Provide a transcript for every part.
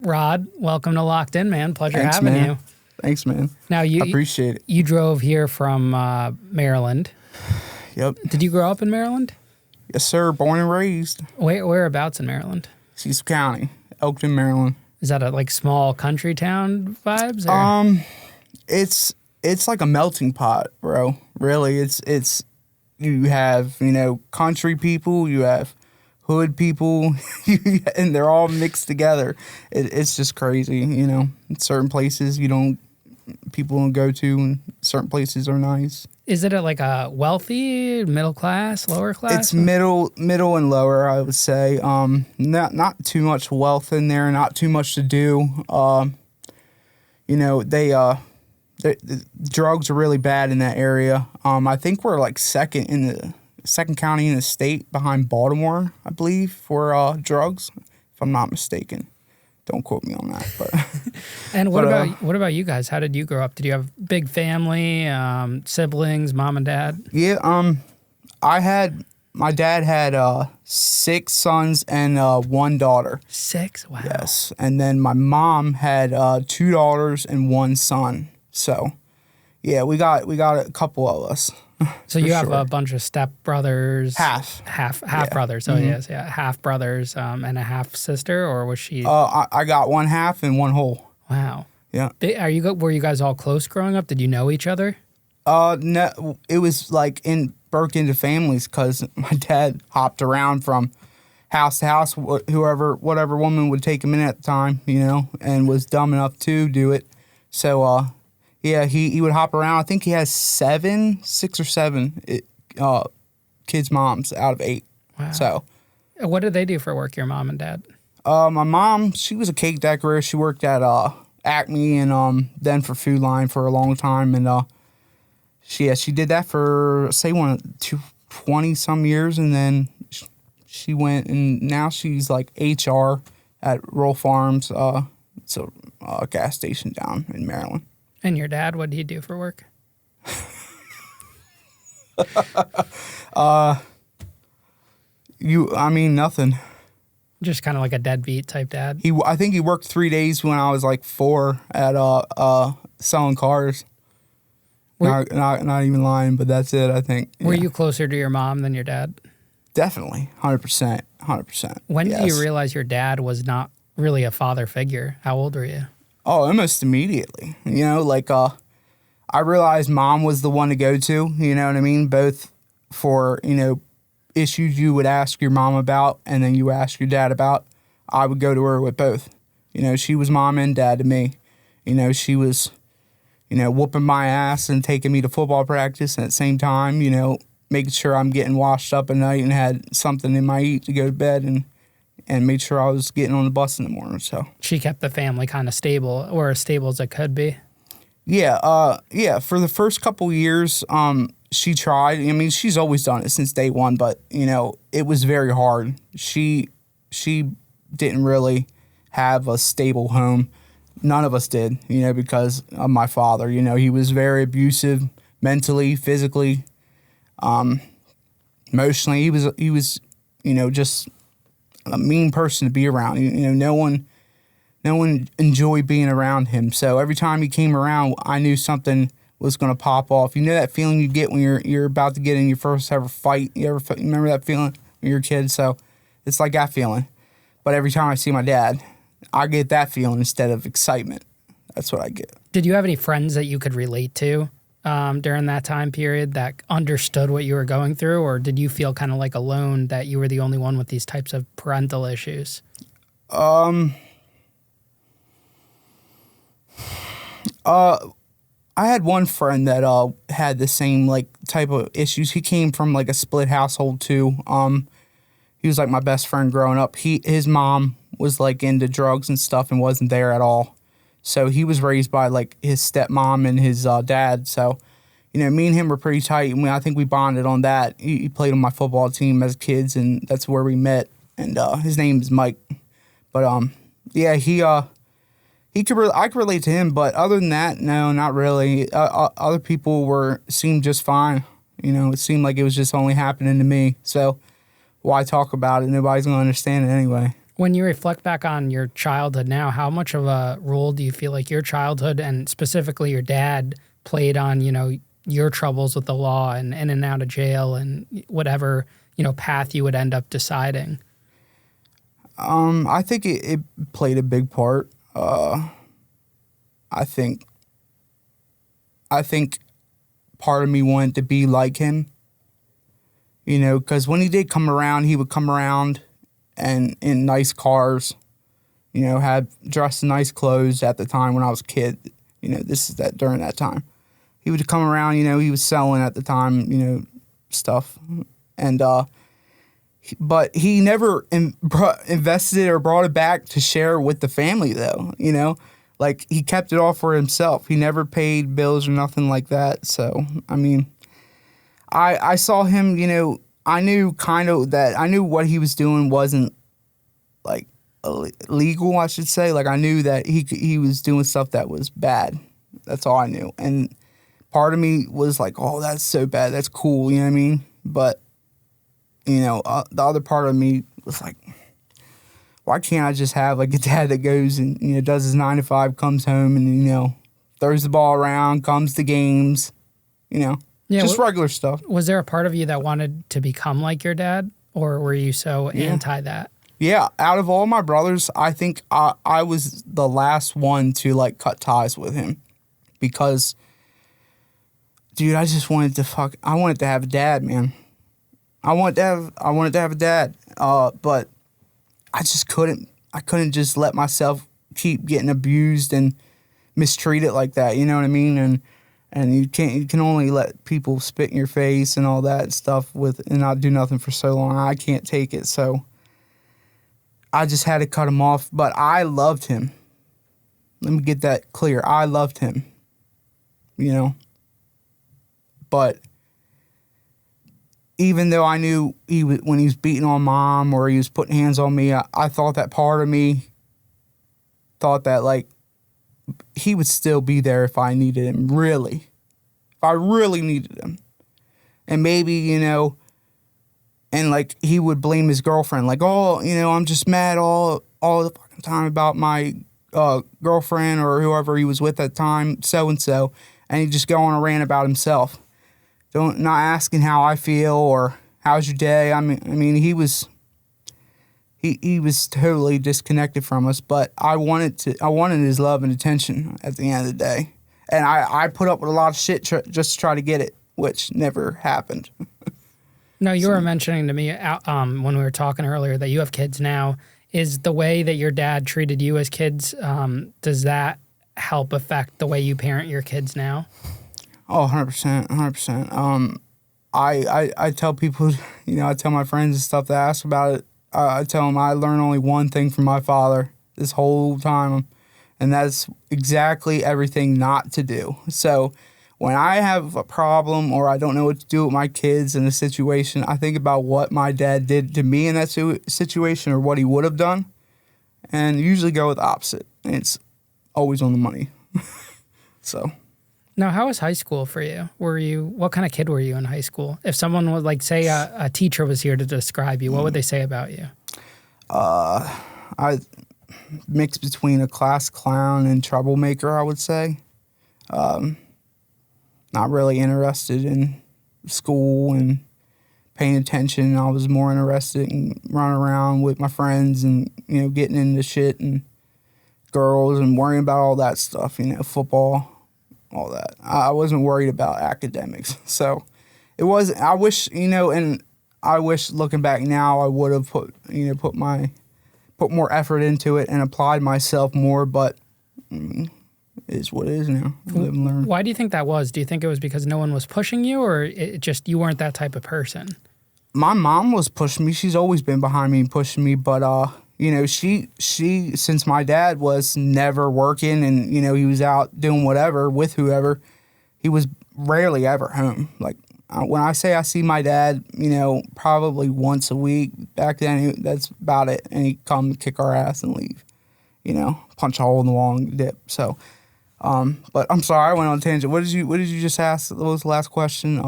Rod, welcome to Locked In, man. Pleasure Thanks, having man. you. Thanks, man. Now, I appreciate it. You drove here from Maryland. Yep. Did you grow up in Maryland? Yes, sir. Born and raised. Whereabouts in Maryland? Cecil County, Elkton, Maryland. Is that a small country town vibes? Or? It's like a melting pot, bro. Really, it's you have country people, you have hood people, and they're all mixed together. It's just crazy, In certain places people don't go to, and certain places are nice. Is it a wealthy, middle class, lower class? It's middle and lower, I would say. Not too much wealth in there, not too much to do. The drugs are really bad in that area. I think we're second county in the state behind Baltimore, I believe, for drugs, if I'm not mistaken. Don't quote me on that. But and what about you guys? How did you grow up? Did you have big family, siblings, mom and dad? Yeah, my dad had 6 sons and 1 daughter. 6? Wow. Yes, and then my mom had 2 daughters and 1 son. So, yeah, we got a couple of us. So you have a bunch of step brothers, half brothers. Oh yes, yeah, half brothers, and a half sister, or was she? I got 1 half and 1 whole. Wow. Yeah. Were you guys all close growing up? Did you know each other? No, it was broke into families because my dad hopped around from house to house, whatever woman would take him in at the time, and was dumb enough to do it. So, yeah, he would hop around. I think he has 6 or 7 kids' moms out of 8. Wow. So, what did they do for work, your mom and dad? My mom, she was a cake decorator. She worked at Acme and then for Food Line for a long time. And she did that for, 20-some years. And then she went, and now she's HR at Roll Farms. It's a gas station down in Maryland. And your dad, what did he do for work? Nothing. Just kind of like a deadbeat type dad? I think he worked 3 days when I was 4 at selling cars. Not even lying, but that's it, I think. Were you closer to your mom than your dad? Definitely, 100%. When did you realize your dad was not really a father figure? How old were you? Oh, almost immediately. I realized mom was the one to go to, you know what I mean? Both for, issues you would ask your mom about and then you ask your dad about. I would go to her with both. She was mom and dad to me. She was, whooping my ass and taking me to football practice, and at the same time, making sure I'm getting washed up at night and had something in my eat to go to bed, and made sure I was getting on the bus in the morning. So she kept the family kind of stable, or as stable as it could be. Yeah, for the first couple years, she tried. She's always done it since day one, but it was very hard. She didn't really have a stable home. None of us did, because of my father. He was very abusive, mentally, physically, emotionally. He was, just a mean person to be around. No one enjoyed being around him. So every time he came around, I knew something was going to pop off. That feeling you get when you're about to get in your first ever fight. You remember that feeling when you're a kid? So it's like that feeling. But every time I see my dad, I get that feeling instead of excitement. That's what I get. Did you have any friends that you could relate to during that time period that understood what you were going through, or did you feel kind of alone that you were the only one with these types of parental issues? I had one friend that had the same type of issues. He came from a split household too. He was my best friend growing up. His mom was into drugs and stuff and wasn't there at all. So he was raised by his stepmom and his dad. So, me and him were pretty tight, and I think we bonded on that. He played on my football team as kids, and that's where we met. And his name is Mike. But yeah, I could relate to him, but other than that, no, not really. Other people seemed just fine. It seemed like it was just only happening to me. So why talk about it? Nobody's gonna understand it anyway. When you reflect back on your childhood now, how much of a role do you feel like your childhood and specifically your dad played on, your troubles with the law and in and out of jail and whatever, path you would end up deciding? I think it played a big part. I think part of me wanted to be like him, because when he did come around, he would come around and in nice cars, had dressed in nice clothes at the time when I was a kid. This is that during that time. He would come around, he was selling at the time, stuff. And, but he never invested or brought it back to share with the family though, Like he kept it all for himself. He never paid bills or nothing like that. So, I mean, I saw him, I knew what he was doing wasn't like illegal, I should say. Like I knew that he was doing stuff that was bad. That's all I knew. And part of me was like, oh, that's so bad. That's cool. You know what I mean? But, the other part of me was like, why can't I just have like a dad that goes and, does his 9 to 5, comes home and, throws the ball around, comes to games, just regular stuff. Was there a part of you that wanted to become like your dad, or were you so anti that? Yeah, out of all my brothers, I think I was the last one to like cut ties with him because, dude, I just wanted to I wanted to have a dad, man. I wanted to have a dad, but I just couldn't. I couldn't just let myself keep getting abused and mistreated like that. You know what I mean? And you can only let people spit in your face and all that stuff and not do nothing for so long. I can't take it. So I just had to cut him off. But I loved him. Let me get that clear. I loved him. But even though I knew when he was beating on Mom or he was putting hands on me, I thought that part of me thought that like he would still be there if I needed him, really. If I really needed him. And maybe, and like he would blame his girlfriend, like, oh, I'm just mad all the fucking time about my girlfriend or whoever he was with at the time, so-and-so, and he'd just go on a rant about himself. Not asking how I feel or how's your day. I mean, he was totally disconnected from us, but I wanted his love and attention at the end of the day. And I put up with a lot of shit just to try to get it, which never happened. No, you were mentioning to me when we were talking earlier that you have kids now. Is the way that your dad treated you as kids, does that help affect the way you parent your kids now? Oh, 100%, 100%. I tell people, I tell my friends and stuff that ask about it, I tell them I learned only one thing from my father this whole time, and that's exactly everything not to do. So when I have a problem or I don't know what to do with my kids in a situation, I think about what my dad did to me in that situation or what he would have done, and usually go with the opposite. And it's always on the money. So. Now, how was high school for you? What kind of kid were you in high school? If someone would like say a teacher was here to describe you, what would they say about you? I mixed between a class clown and troublemaker, I would say. Not really interested in school and paying attention. I was more interested in running around with my friends and, getting into shit and girls and worrying about all that stuff, football. All that. I wasn't worried about academics. So it was, I wish, and I wish looking back now I would have put more effort into it and applied myself more, but it is what it is now. Live and learn. Why do you think that was? Do you think it was because no one was pushing you or it just you weren't that type of person? My mom was pushing me. She's always been behind me and pushing me, but she since my dad was never working and, he was out doing whatever with whoever, he was rarely ever home. Like when I say I see my dad, probably once a week, back then that's about it. And he'd come kick our ass and leave, punch a hole in the wall and dip. So, but I'm sorry, I went on a tangent. What did you just ask? What was the last question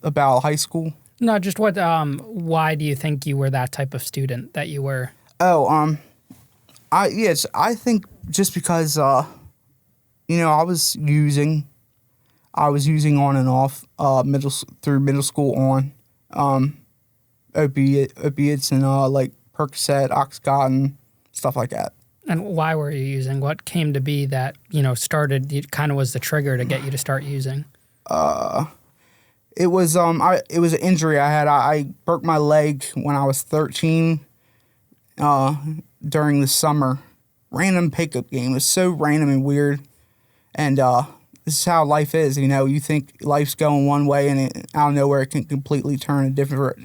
about high school? No, just why do you think you were that type of student that you were? Oh, I think just because I was using on and off through middle school on opiates and like Percocet, Oxycontin, stuff like that. And why were you using? What came to be that, started, it kind of was the trigger to get you to start using? It was it was an injury I had. I broke my leg when I was 13 during the summer. Random pickup game. It was so random and weird. And this is how life is. You think life's going one way, and out of nowhere it can completely turn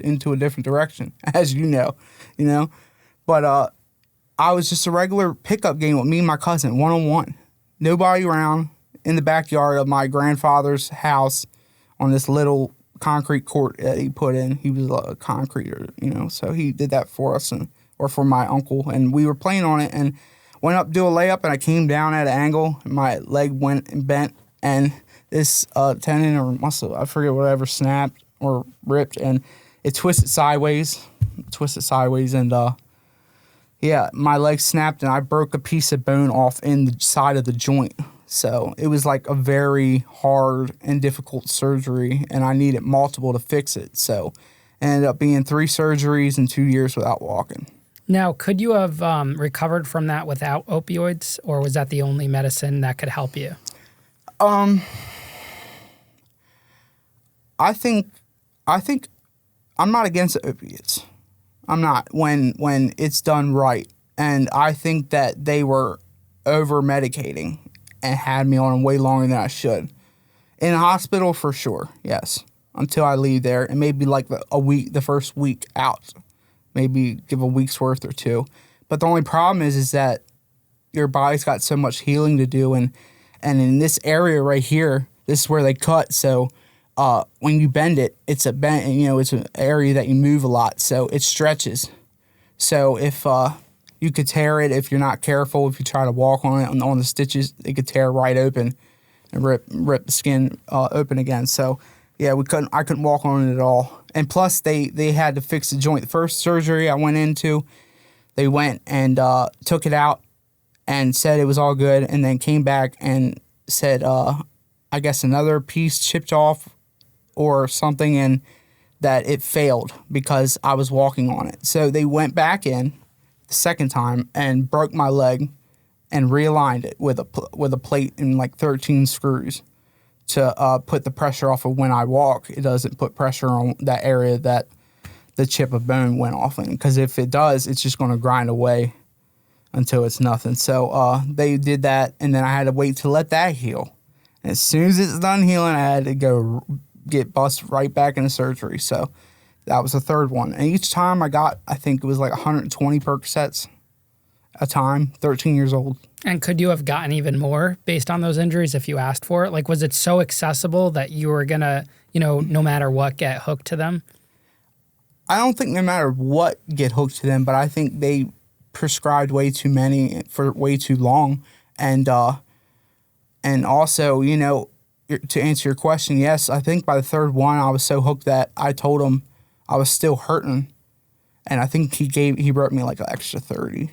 into a different direction, as you know. But I was just a regular pickup game with me and my cousin, one-on-one. Nobody around, in the backyard of my grandfather's house on this little concrete court that he put in. He was a concreter, so he did that for us or for my uncle. And we were playing on it and went up to do a layup, and I came down at an angle, and my leg went and bent, and this tendon or muscle, I forget whatever, snapped or ripped, and it twisted sideways, and my leg snapped, and I broke a piece of bone off in the side of the joint. So it was like a very hard and difficult surgery, and I needed multiple to fix it. So it ended up being 3 surgeries and 2 years without walking. Now, could you have recovered from that without opioids, or was that the only medicine that could help you? I think I'm not against opiates. I'm not when it's done right. And I think that they were over medicating and had me on them way longer than I should. In a hospital for sure, yes. Until I leave there, and maybe like the first week out. Maybe give a week's worth or 2. But the only problem is that your body's got so much healing to do, and in this area right here, this is where they cut. So when you bend it, it's a bend, it's an area that you move a lot, so it stretches. So if you could tear it if you're not careful, if you try to walk on it on the stitches, it could tear right open and rip the skin open again. So yeah, I couldn't walk on it at all. And plus, they had to fix the joint. The first surgery I went into, they went and took it out and said it was all good, and then came back and said, I guess another piece chipped off or something, and that it failed because I was walking on it. So they went back in the second time and broke my leg and realigned it with a plate and like 13 screws. To put the pressure off of when I walk. It doesn't put pressure on that area that the chip of bone went off in. Because if it does, it's just going to grind away until it's nothing. So they did that, and then I had to wait to let that heal. And as soon as it's done healing, I had to go get busted right back into surgery. So that was the third one. And each time I think it was like 120 Percocets a time, 13 years old. And could you have gotten even more based on those injuries if you asked for it? Like, was it so accessible that you were going to, no matter what, get hooked to them? I don't think no matter what get hooked to them, but I think they prescribed way too many for way too long. And also, to answer your question, yes, I think by the third one, I was so hooked that I told him I was still hurting. And I think he wrote me like an extra 30,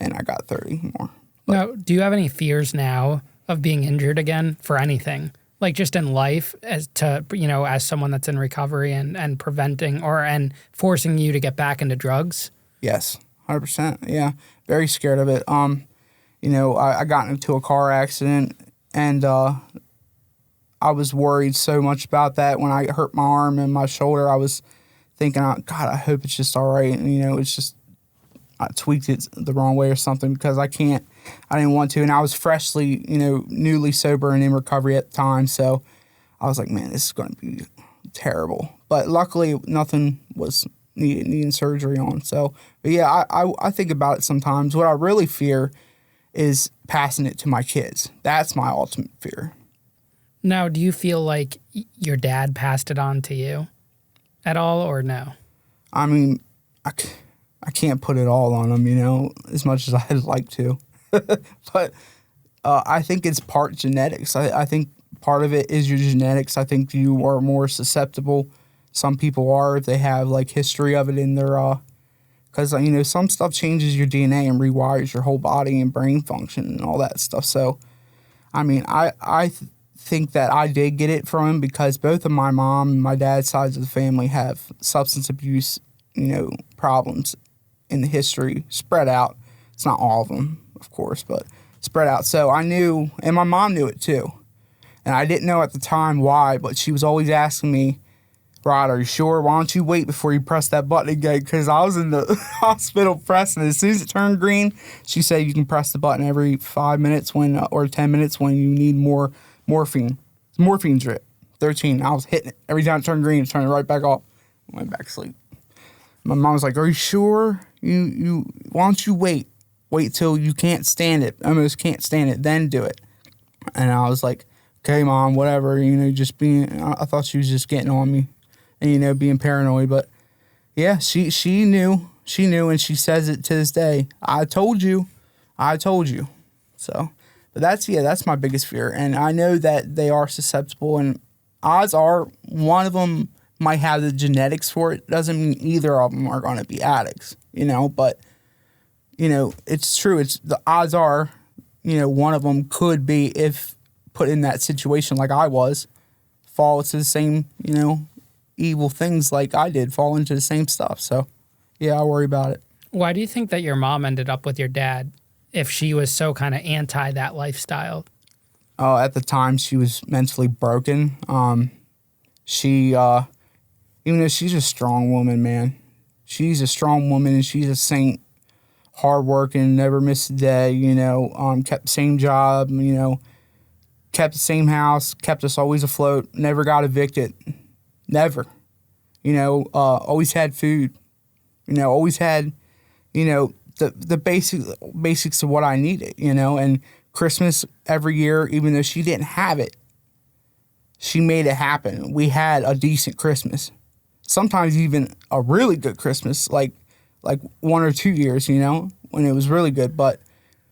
and I got 30 more. Now, do you have any fears now of being injured again for anything? Like just in life as someone that's in recovery and preventing and forcing you to get back into drugs? Yes, 100%. Yeah, very scared of it. I got into a car accident, and I was worried so much about that. When I hurt my arm and my shoulder, I was thinking, God, I hope it's just all right. And, it's just, I tweaked it the wrong way or something because I didn't want to. And I was freshly, newly sober and in recovery at the time. So I was like, man, this is going to be terrible. But luckily, nothing was needing surgery on. So, but yeah, I think about it sometimes. What I really fear is passing it to my kids. That's my ultimate fear. Now, do you feel like your dad passed it on to you at all, or no? I mean, I can't put it all on him, as much as I'd like to. But I think it's part genetics. I think part of it is your genetics. I think you are more susceptible. Some people are if they have like history of it in their because some stuff changes your DNA and rewires your whole body and brain function and all that stuff. So, I mean, I think that I did get it from him because both of my mom and my dad's sides of the family have substance abuse, problems in the history spread out. It's not all of them, of course, but spread out. So I knew, and my mom knew it too. And I didn't know at the time why, but she was always asking me, Rod, are you sure? Why don't you wait before you press that button again? Because I was in the hospital pressing. As soon as it turned green, she said you can press the button every 5 minutes or 10 minutes when you need more morphine. Morphine drip. 13. I was hitting it. Every time it turned green, it turned right back off. I went back to sleep. My mom was like, are you sure? Why don't you wait? Wait till you can't stand it. Almost can't stand it. Then do it. And I was like, okay, Mom, whatever. Just being, I thought she was just getting on me. And, being paranoid. But, yeah, she knew. She knew, and she says it to this day. I told you. So, but that's my biggest fear. And I know that they are susceptible, and odds are one of them might have the genetics for it. Doesn't mean either of them are going to be addicts, But, it's true. The odds are, one of them could be, if put in that situation like I was, fall into the same, evil things like I did, fall into the same stuff. So, yeah, I worry about it. Why do you think that your mom ended up with your dad if she was so kind of anti that lifestyle? At the time, she was mentally broken. She, even though she's a strong woman, man, she's a strong woman and she's a saint, hardworking, never missed a day, kept the same job, kept the same house, kept us always afloat, never got evicted. Never. Always had food. Always had, the basics of what I needed, and Christmas every year, even though she didn't have it, she made it happen. We had a decent Christmas. Sometimes even a really good Christmas, like 1 or 2 years, when it was really good. But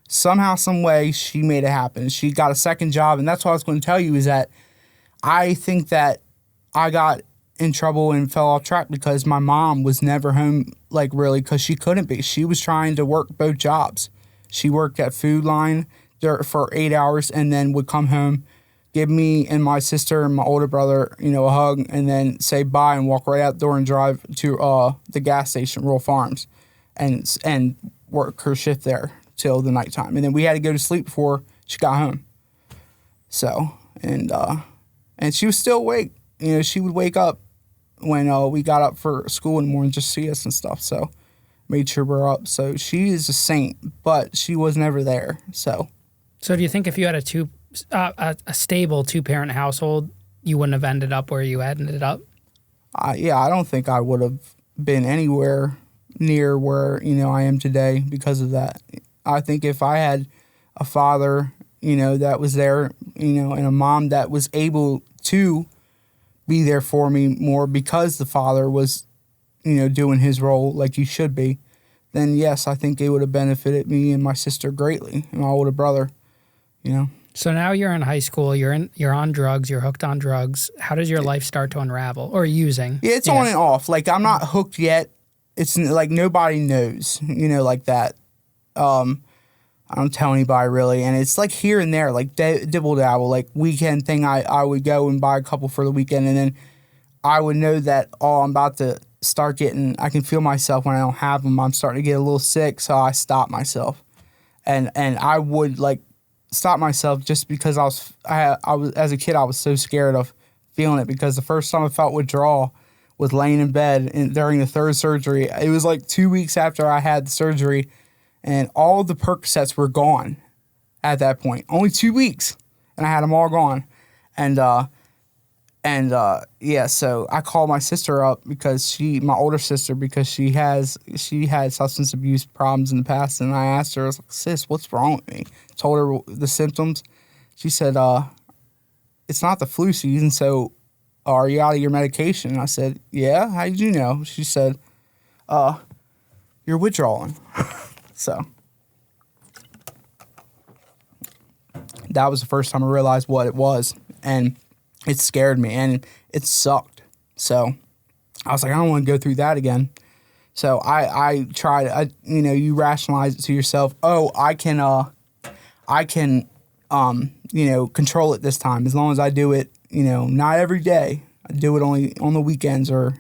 somehow, some way, she made it happen. She got a second job, and that's what I was going to tell you is that I think that I got in trouble and fell off track because my mom was never home, really, because she couldn't be. She was trying to work both jobs. She worked at Food Line for 8 hours and then would come home, give me and my sister and my older brother, a hug, and then say bye and walk right out the door and drive to the gas station, Rural Farms, and work her shift there till the nighttime. And then we had to go to sleep before she got home. So, and she was still awake. She would wake up when we got up for school in the morning just to see us and stuff. So, made sure we're up. So, she is a saint, but she was never there. So do you think if you had a stable 2-parent household, you wouldn't have ended up where you ended up? Yeah, I don't think I would have been anywhere near where, I am today because of that. I think if I had a father, that was there, and a mom that was able to be there for me more because the father was, doing his role like he should be, then yes, I think it would have benefited me and my sister greatly, and my older brother, So now you're in high school, you're on drugs, you're hooked on drugs. How does your life start to unravel, or using? Yeah, it's on and off. I'm not hooked yet. It's like nobody knows, like that. I don't tell anybody really, and it's like here and there, like dibble dabble, like weekend thing. I would go and buy a couple for the weekend, and then I would know that I'm about to start getting. I can feel myself when I don't have them. I'm starting to get a little sick, so I stop myself, and I would stop myself just because I was as a kid I was so scared of feeling it because the first time I felt withdrawal was laying in bed during the third surgery. It was 2 weeks after I had the surgery. And all the Percocets were gone at that point. Only 2 weeks, and I had them all gone. Yeah, so I called my sister up because my older sister, because she had substance abuse problems in the past, and I asked her, I was like, sis, what's wrong with me? Told her the symptoms. She said, it's not the flu season, so are you out of your medication? And I said, yeah, how did you know? She said, you're withdrawing. So that was the first time I realized what it was, and it scared me, and it sucked. So I was like, I don't want to go through that again. So I try to, you rationalize it to yourself. Oh, I can, control it this time as long as I do it, not every day. I do it only on the weekends or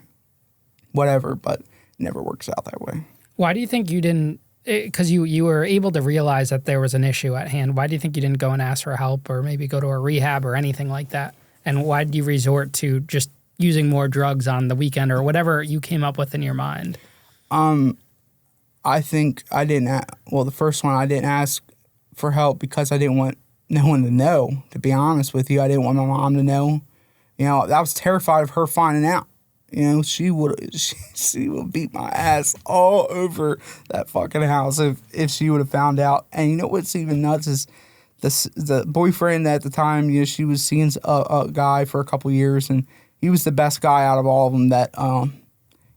whatever, but it never works out that way. Why do you think you didn't, because you were able to realize that there was an issue at hand, why do you think you didn't go and ask for help or maybe go to a rehab or anything like that? And why did you resort to just using more drugs on the weekend or whatever you came up with in your mind? I think I didn't, the first one I didn't ask for help because I didn't want no one to know, to be honest with you. I didn't want my mom to know. I was terrified of her finding out. She would beat my ass all over that fucking house if she would have found out. And what's even nuts is the boyfriend at the time, she was seeing a guy for a couple years, and he was the best guy out of all of them that,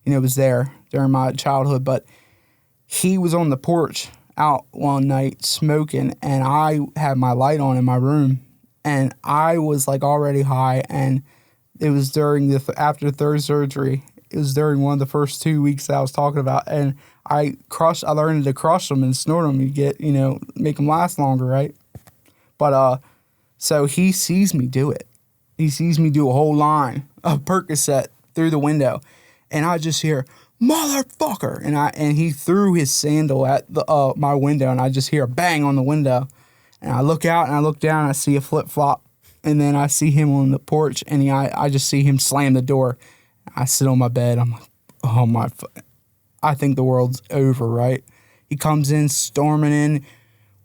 was there during my childhood. But he was on the porch out one night smoking, and I had my light on in my room, and I was like already high, and it was during after the third surgery. It was during one of the first 2 weeks that I was talking about, and I learned to crush them and snort them. You get, make them last longer, right? But so he sees me do it. He sees me do a whole line of Percocet through the window, and I just hear, "Motherfucker!" And he threw his sandal at my window, and I just hear a bang on the window, and I look out and I look down and I see a flip flop, and then I see him on the porch, and I just see him slam the door. I sit on my bed. I'm like, oh my, I think the world's over, right? He comes in storming in.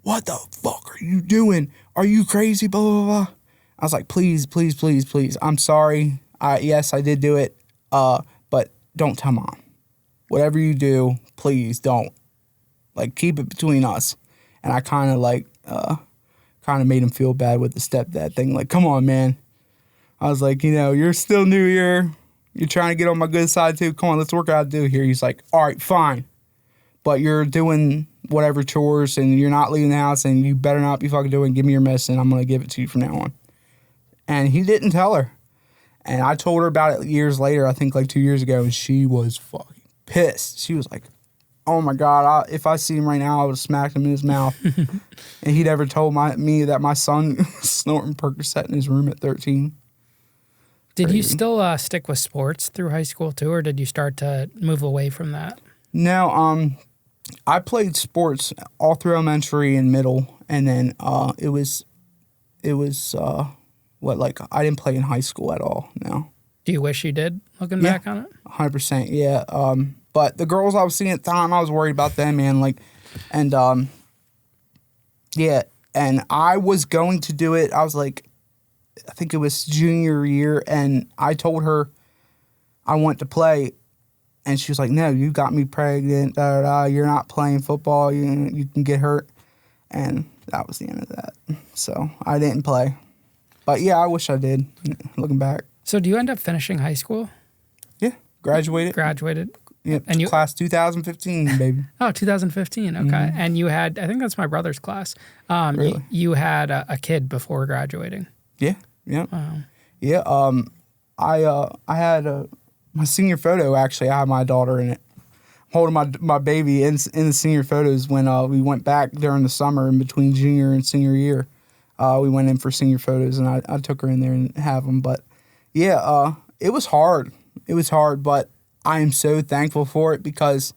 "What the fuck are you doing? Are you crazy? Blah blah blah." I was like, please, please, please, please. I'm sorry. Yes, I did do it. But don't tell Mom. Whatever you do, please don't. Like, keep it between us. And I kind of made him feel bad with the stepdad thing. Like, come on, man. I was like, you're still new here. You're trying to get on my good side too. Come on, let's work out a deal here. He's like, all right, fine. But you're doing whatever chores and you're not leaving the house, and you better not be fucking doing. Give me your medicine. I'm going to give it to you from now on. And he didn't tell her. And I told her about it years later, I think like 2 years ago, and she was fucking pissed. She was like, oh my God, if I see him right now, I would have smacked him in his mouth. And he'd ever told me that my son was snorting Percocet in his room at 13. Did Crazy. you still stick with sports through high school too, or did you start to move away from that? No, I played sports all through elementary and middle, and then it was I didn't play in high school at all. No. Do you wish you did, looking back on it? 100%, yeah. But the girls I was seeing at the time, I was worried about them, man. And I was going to do it. I was like, I think it was junior year, and I told her I want to play, and she was like, "No, you got me pregnant. You're not playing football. You can get hurt," and that was the end of that. So I didn't play, but yeah, I wish I did. Looking back. So do you end up finishing high school? Yeah, graduated. Yep, and class 2015, baby. Oh, 2015. Okay, and you had, I think that's my brother's class. Really? You had a kid before graduating. Yeah. Yeah. Wow. Yeah. I had my senior photo. Actually, I had my daughter in it. I'm holding my baby in the senior photos when we went back during the summer in between junior and senior year. We went in for senior photos, and I took her in there and have them. But yeah, it was hard. It was hard, but I am so thankful for it because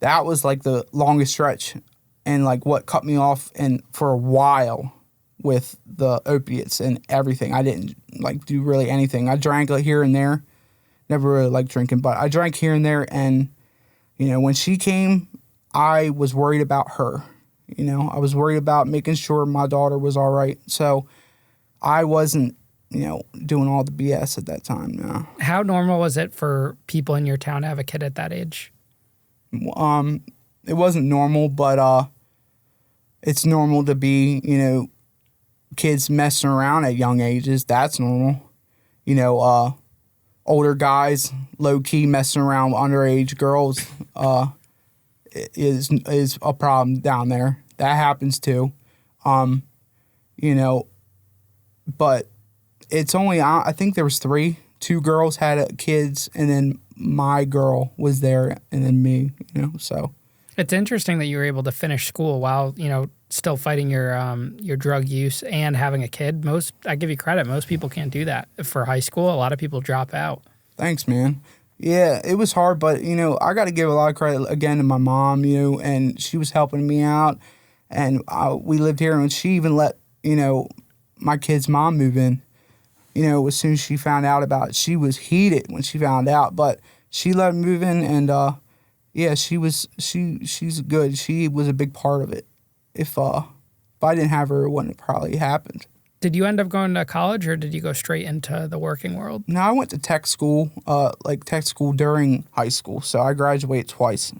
that was like the longest stretch and like what cut me off and for a while with the opiates and everything. I didn't like do really anything. I drank like here and there. Never really liked drinking, but I drank here and there. And, when she came, I was worried about her. I was worried about making sure my daughter was all right. So I wasn't, doing all the BS at that time. No. How normal was it for people in your town to have a kid at that age? It wasn't normal, but it's normal to be, kids messing around at young ages. That's normal. Older guys low key messing around with underage girls is a problem down there. That happens too. But it's only, I think there was two girls had kids, and then my girl was there and then me, so. It's interesting that you were able to finish school while, still fighting your drug use and having a kid. I give you credit, most people can't do that. For high school, a lot of people drop out. Thanks, man. Yeah, it was hard, but, I got to give a lot of credit again to my mom, and she was helping me out. And we lived here, and she even let, my kid's mom move in. As soon as she found out about it, she was heated when she found out, but she let me move in, and yeah, she's good. She was a big part of it. If I didn't have her, it wouldn't have probably happened. Did you end up going to college, or did you go straight into the working world? No, I went to tech school, during high school. So I graduated twice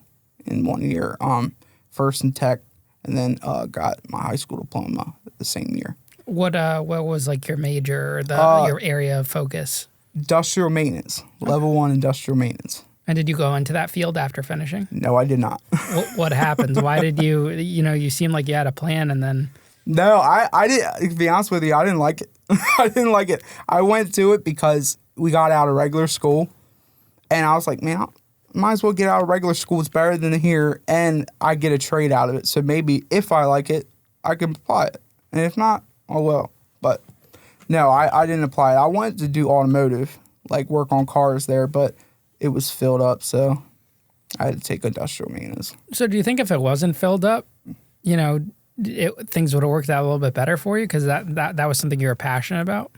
in 1 year. First in tech, and then got my high school diploma the same year. What was like your major or your area of focus? Industrial maintenance, level 1 industrial maintenance. And did you go into that field after finishing? No, I did not. What happened? Why did you seemed like you had a plan and then... No, I didn't, to be honest with you, I didn't like it. I didn't like it. I went to it because we got out of regular school, and I was like, man, I might as well get out of regular school. It's better than here, and I get a trade out of it. So maybe if I like it, I can apply it. And if not, oh well. But no, I didn't apply it. I wanted to do automotive, like work on cars there, but it was filled up, so I had to take industrial maintenance. So do you think if it wasn't filled up, things would have worked out a little bit better for you because that was something you were passionate about?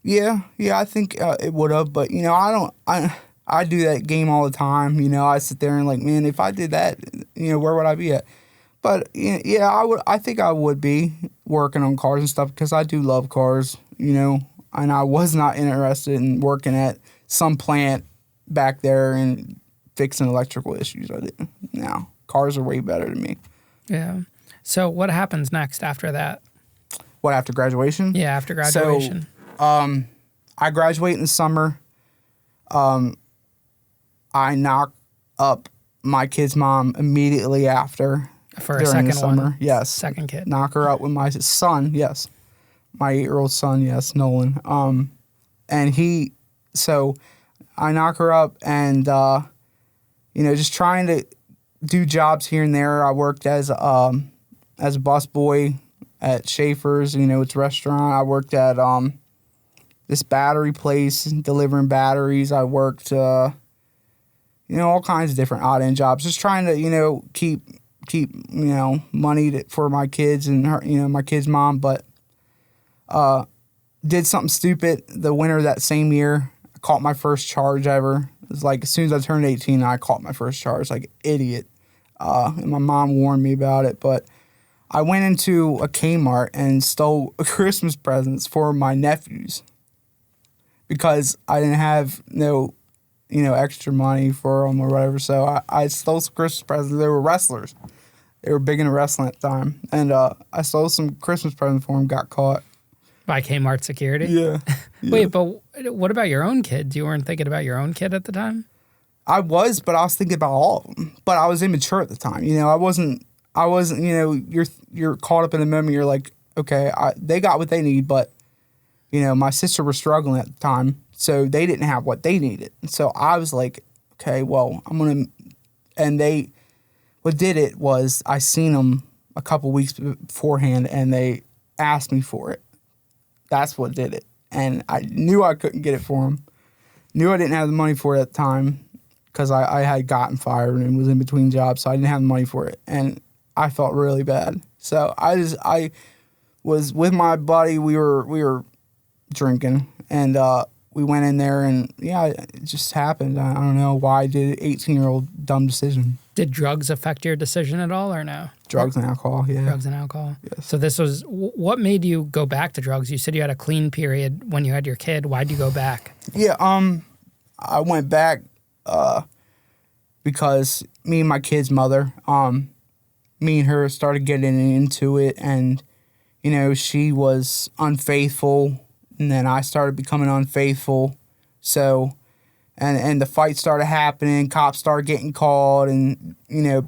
Yeah, I think it would have, but I do that game all the time. I sit there and like, man, if I did that, where would I be at? But yeah, I think I would be working on cars and stuff because I do love cars, and I was not interested in working at some plant back there and fixing electrical issues. I didn't. No, cars are way better to me. Yeah. So what happens next after that? What, after graduation? Yeah, after graduation. So, I graduate in the summer. I knock up my kid's mom immediately after. For a second summer. one? Yes. Second kid. Knock her up with my son, yes. My 8-year-old son, yes, Nolan. And so I knock her up and, just trying to do jobs here and there. I worked as a bus boy at Schaefer's, it's a restaurant. I worked at this battery place delivering batteries. I worked, all kinds of different odd end jobs. Just trying to, keep money for my kids and her, my kid's mom. But did something stupid the winter of that same year. I caught my first charge ever. It was like as soon as I turned 18, I caught my first charge, like an idiot. And my mom warned me about it, but I went into a Kmart and stole Christmas presents for my nephews because I didn't have no, extra money for them or whatever. So I stole some Christmas presents. They were wrestlers. They were big into wrestling at the time. And I stole some Christmas presents for them, got caught. By Kmart security? Yeah. Wait, but what about your own kids? You weren't thinking about your own kid at the time? I was, but I was thinking about all of them. But I was immature at the time. I wasn't, you're caught up in the moment. You're like, okay, they got what they need, but, my sister was struggling at the time, so they didn't have what they needed. So I was like, okay, well, what did it was I seen them a couple weeks beforehand, and they asked me for it. That's what did it. And I knew I couldn't get it for them. Knew I didn't have the money for it at the time because I had gotten fired and was in between jobs, so I didn't have the money for it. And I felt really bad. So I was with my buddy. We were drinking, and we went in there, and yeah, it just happened. I don't know why I did an 18-year-old dumb decision. Did drugs affect your decision at all, or no? Drugs and alcohol, yeah. Drugs and alcohol. Yes. So this was, what made you go back to drugs? You said you had a clean period when you had your kid. Why'd you go back? Yeah, I went back because me and my kid's mother, me and her started getting into it, and, she was unfaithful, and then I started becoming unfaithful. So, and the fight started happening, cops started getting called, and,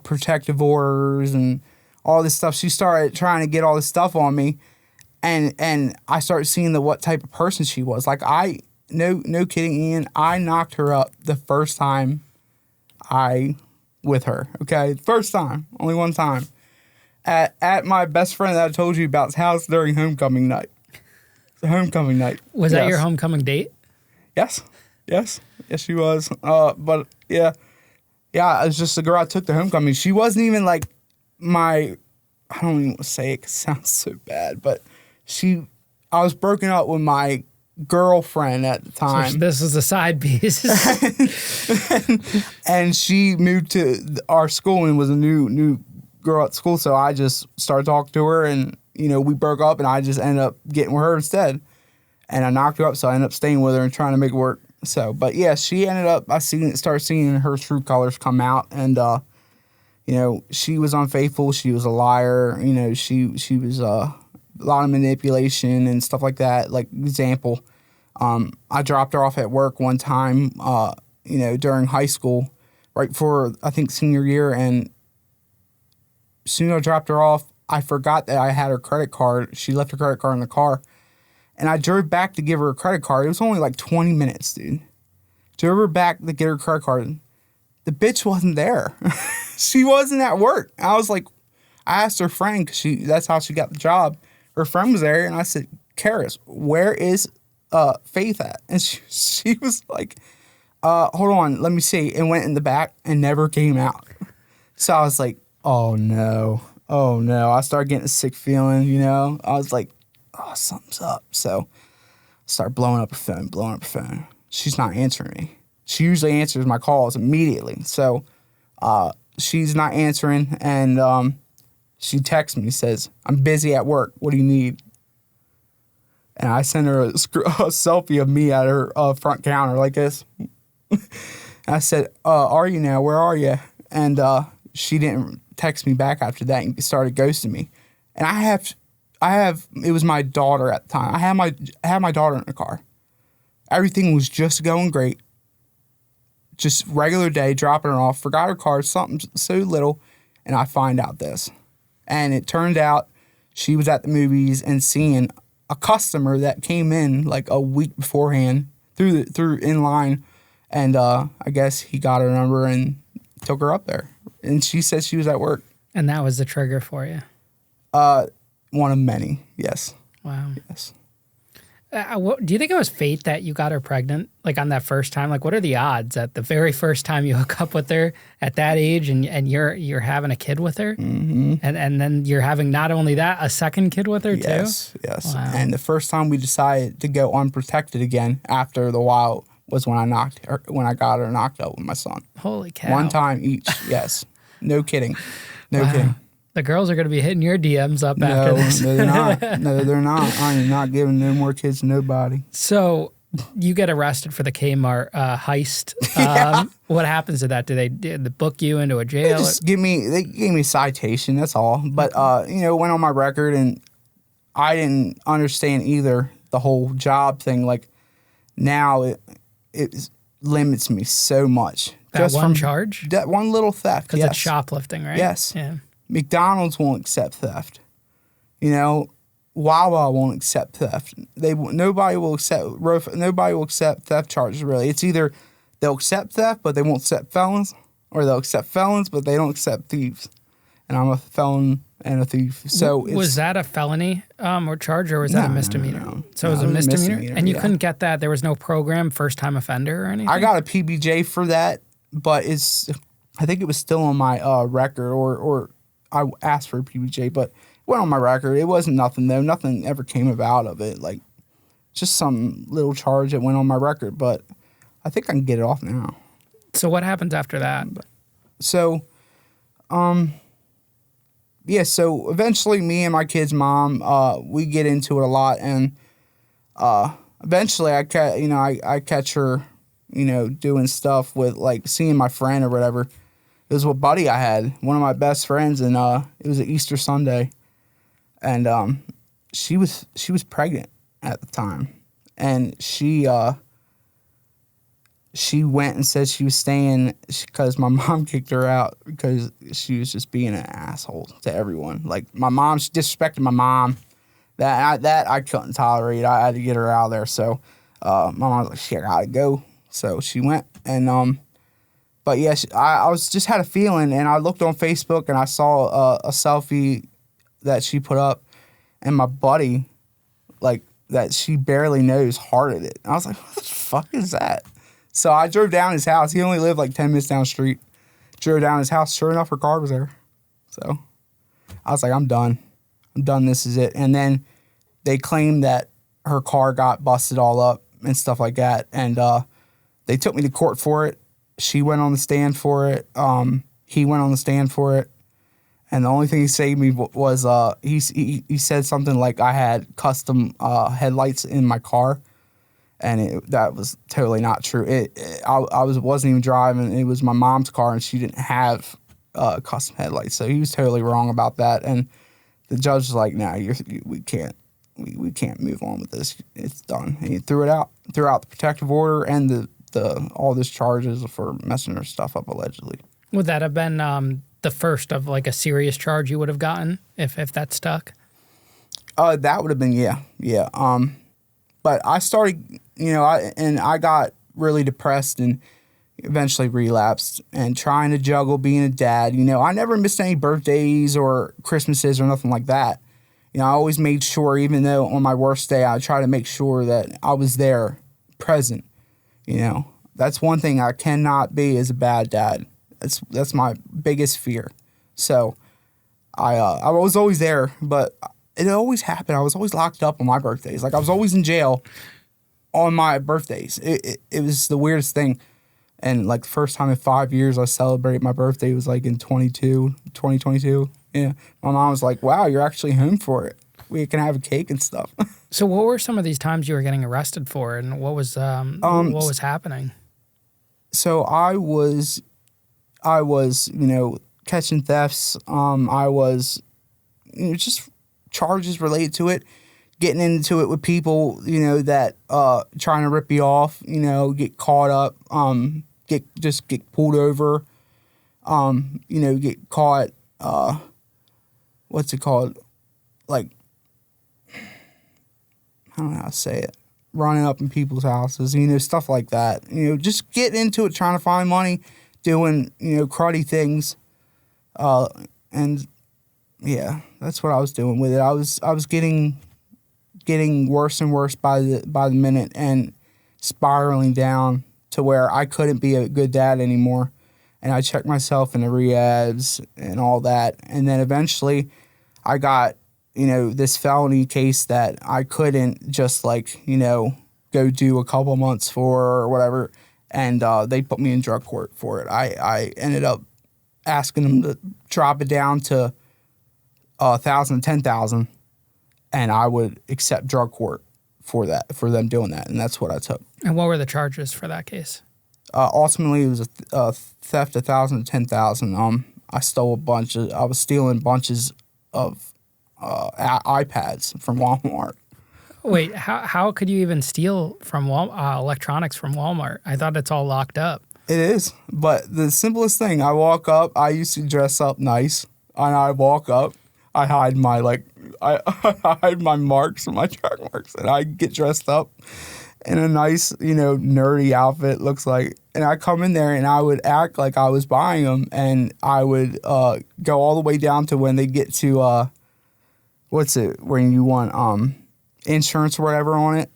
protective orders and all this stuff. She started trying to get all this stuff on me, and I started seeing what type of person she was. Like, no kidding, Ian. I knocked her up the first time with her. Okay, first time, only one time, at my best friend that I told you about's house during homecoming night. Homecoming night. Was that your homecoming date? Yes, she was. But yeah, it was just the girl I took to homecoming. She wasn't even like my. I don't even want to say it 'cause it sounds so bad, but I was broken up with my girlfriend at the time. So this is a side piece. and she moved to our school and was a new girl at school. So I just started talking to her, and we broke up, and I just ended up getting with her instead. And I knocked her up, so I ended up staying with her and trying to make it work. So, but yeah, she ended up. Started seeing her true colors come out, and she was unfaithful. She was a liar. She was a lot of manipulation and stuff like that. Like example, I dropped her off at work one time, during high school, right before I think senior year, and as soon as I dropped her off, I forgot that I had her credit card. She left her credit card in the car, and I drove back to give her a credit card. It was only like 20 minutes, dude. Drove her back to get her credit card. The bitch wasn't there. She wasn't at work. I was like, I asked her friend, because that's how she got the job. Her friend was there, and I said, Karis, where is Faith at? And she was like, hold on, let me see. And went in the back and never came out. So I was like, oh no. I started getting a sick feeling, I was like, oh, something's up. So I started blowing up her phone. She's not answering me. She usually answers my calls immediately. So she's not answering, and she texts me, says, I'm busy at work. What do you need? And I sent her a selfie of me at her front counter like this. And I said, are you now? Where are you? And she didn't text me back after that and started ghosting me. And I have, it was my daughter at the time. I had my daughter in the car. Everything was just going great. Just regular day, dropping her off, forgot her card, something so little, and I find out this. And it turned out she was at the movies and seeing a customer that came in like a week beforehand through in line, and I guess he got her number and took her up there. And she said she was at work. And that was the trigger for you? One of many, yes. Wow. Yes. Do you think it was fate that you got her pregnant, like on that first time? Like, what are the odds that the very first time you hook up with her at that age and you're having a kid with her? Mm-hmm. And then you're having not only that, a second kid with her too? Yes. Wow. And the first time we decided to go unprotected again after the while was when I got her knocked up with my son. Holy cow. One time each, yes. No kidding. No kidding. The girls are going to be hitting your DMs up after this. No, they're not. No, they're not. I am not giving no more kids to nobody. So you get arrested for the Kmart heist. What happens to that? Did they book you into a jail? They gave me a citation, that's all. But, went on my record, and I didn't understand either the whole job thing. Like, now it limits me so much. That just one from charge? That one little theft. Because that's shoplifting, right? Yes. Yeah. McDonald's won't accept theft. Wawa won't accept theft. Nobody will accept theft charges, really. It's either they'll accept theft, but they won't accept felons, or they'll accept felons, but they don't accept thieves. And I'm a felon and a thief. So was that a felony or charge, or was that a misdemeanor? No. So it was a misdemeanor? And you couldn't get that? There was no program, first-time offender or anything? I got a PBJ for that, but I think it was still on my record, or I asked for a PBJ, but it went on my record. It wasn't nothing, though. Nothing ever came about of it. Like, just some little charge that went on my record, but I think I can get it off now. So what happens after that? So eventually me and my kid's mom, we get into it a lot, and eventually I catch her, doing stuff with, like, seeing my friend or whatever. It was a buddy I had, one of my best friends, and it was an Easter Sunday, and she was pregnant at the time, and she went and said she was staying because my mom kicked her out because she was just being an asshole to everyone. Like, my mom, she disrespected my mom. That I couldn't tolerate. I had to get her out of there. So my mom was like, shit, I gotta go. So she went. And, but yeah, I was just had a feeling, and I looked on Facebook and I saw a selfie that she put up, and my buddy, like, that she barely knows, hearted it. And I was like, what the fuck is that? So I drove down his house. He only lived like 10 minutes down the street. Drove down his house. Sure enough, her car was there. So I was like, I'm done. This is it. And then they claimed that her car got busted all up and stuff like that. And they took me to court for it. She went on the stand for it. He went on the stand for it. And the only thing he saved me was he said something like I had custom headlights in my car. And that was totally not true. I wasn't even driving. It was my mom's car, and she didn't have custom headlights. So he was totally wrong about that. And the judge was like, "No, we can't move on with this. It's done." And he threw out the protective order and the all these charges for messing her stuff up allegedly. Would that have been the first of like a serious charge you would have gotten if that stuck? That would have been yeah. But I started, I got really depressed and eventually relapsed and trying to juggle being a dad. I never missed any birthdays or Christmases or nothing like that. I always made sure, even though on my worst day, I try to make sure that I was there, present. That's one thing I cannot be as a bad dad. That's my biggest fear. So I was always there, but it always happened. I was always locked up on my birthdays. Like, I was always in jail on my birthdays. It was the weirdest thing. And, like, the first time in 5 years I celebrated my birthday was, like, in 2022. Yeah. My mom was like, wow, you're actually home for it. We can have a cake and stuff. So what were some of these times you were getting arrested for, and what was happening? So I was, catching thefts. I was, just charges related to it, getting into it with people, that trying to rip you off, get caught up, get pulled over, get caught, what's it called? Like, I don't know how to say it, running up in people's houses, stuff like that. Just get into it, trying to find money, doing, cruddy things, and yeah, that's what I was doing with it. I was getting worse and worse by the minute, and spiraling down to where I couldn't be a good dad anymore. And I checked myself into rehabs and all that. And then eventually I got, this felony case that I couldn't just go do a couple months for or whatever. And they put me in drug court for it. I ended up asking them to drop it down to 1,000, 10,000, and I would accept drug court for them doing that, and that's what I took. And what were the charges for that case? Ultimately, it was a theft, 1,000 to 10,000. I was stealing bunches of iPads from Walmart. Wait, how could you even steal from electronics from Walmart? I thought it's all locked up. It is, but the simplest thing, I walk up, I used to dress up nice, and I walk up, I hide my I hide my marks, my track marks, and I get dressed up in a nice, nerdy outfit, looks like, and I come in there and I would act like I was buying them, and I would go all the way down to when they get to when you want insurance or whatever on it.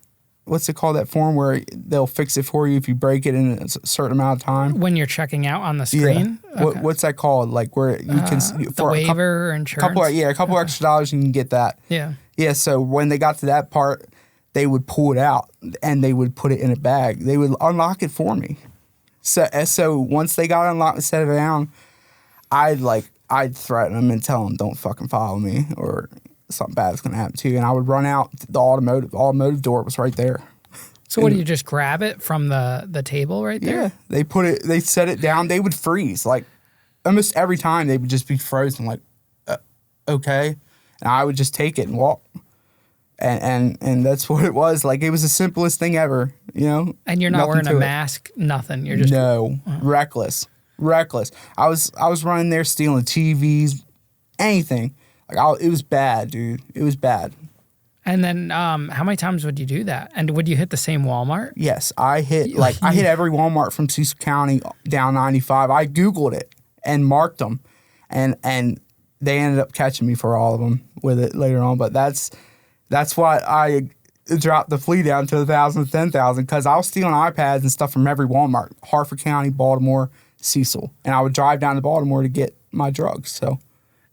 What's it called, that form where they'll fix it for you if you break it in a certain amount of time? When you're checking out on the screen? Yeah. Okay. What's that called? Like where you can... The waiver, insurance? A couple extra dollars you can get that. Yeah. Yeah, so when they got to that part, they would pull it out and they would put it in a bag. They would unlock it for me. So once they got unlocked and set it down, I'd threaten them and tell them, don't fucking follow me or something bad is going to happen to you. And I would run out. The automotive door was right there. So what, do you just grab it from the table right there? Yeah. They set it down. They would freeze. Like, almost every time they would just be frozen, like, okay. And I would just take it and walk. And that's what it was. Like, it was the simplest thing ever, And you're not wearing a mask, nothing. You're just... No. Reckless. I was running there stealing TVs, anything. Like, it was bad, dude. It was bad. And then how many times would you do that? And would you hit the same Walmart? Yes, I hit every Walmart from Cecil County down 95. I Googled it and marked them, and they ended up catching me for all of them with it later on. But that's why I dropped the fee down to 1,000 to 10,000, because I was stealing iPads and stuff from every Walmart, Harford County, Baltimore, Cecil, and I would drive down to Baltimore to get my drugs. So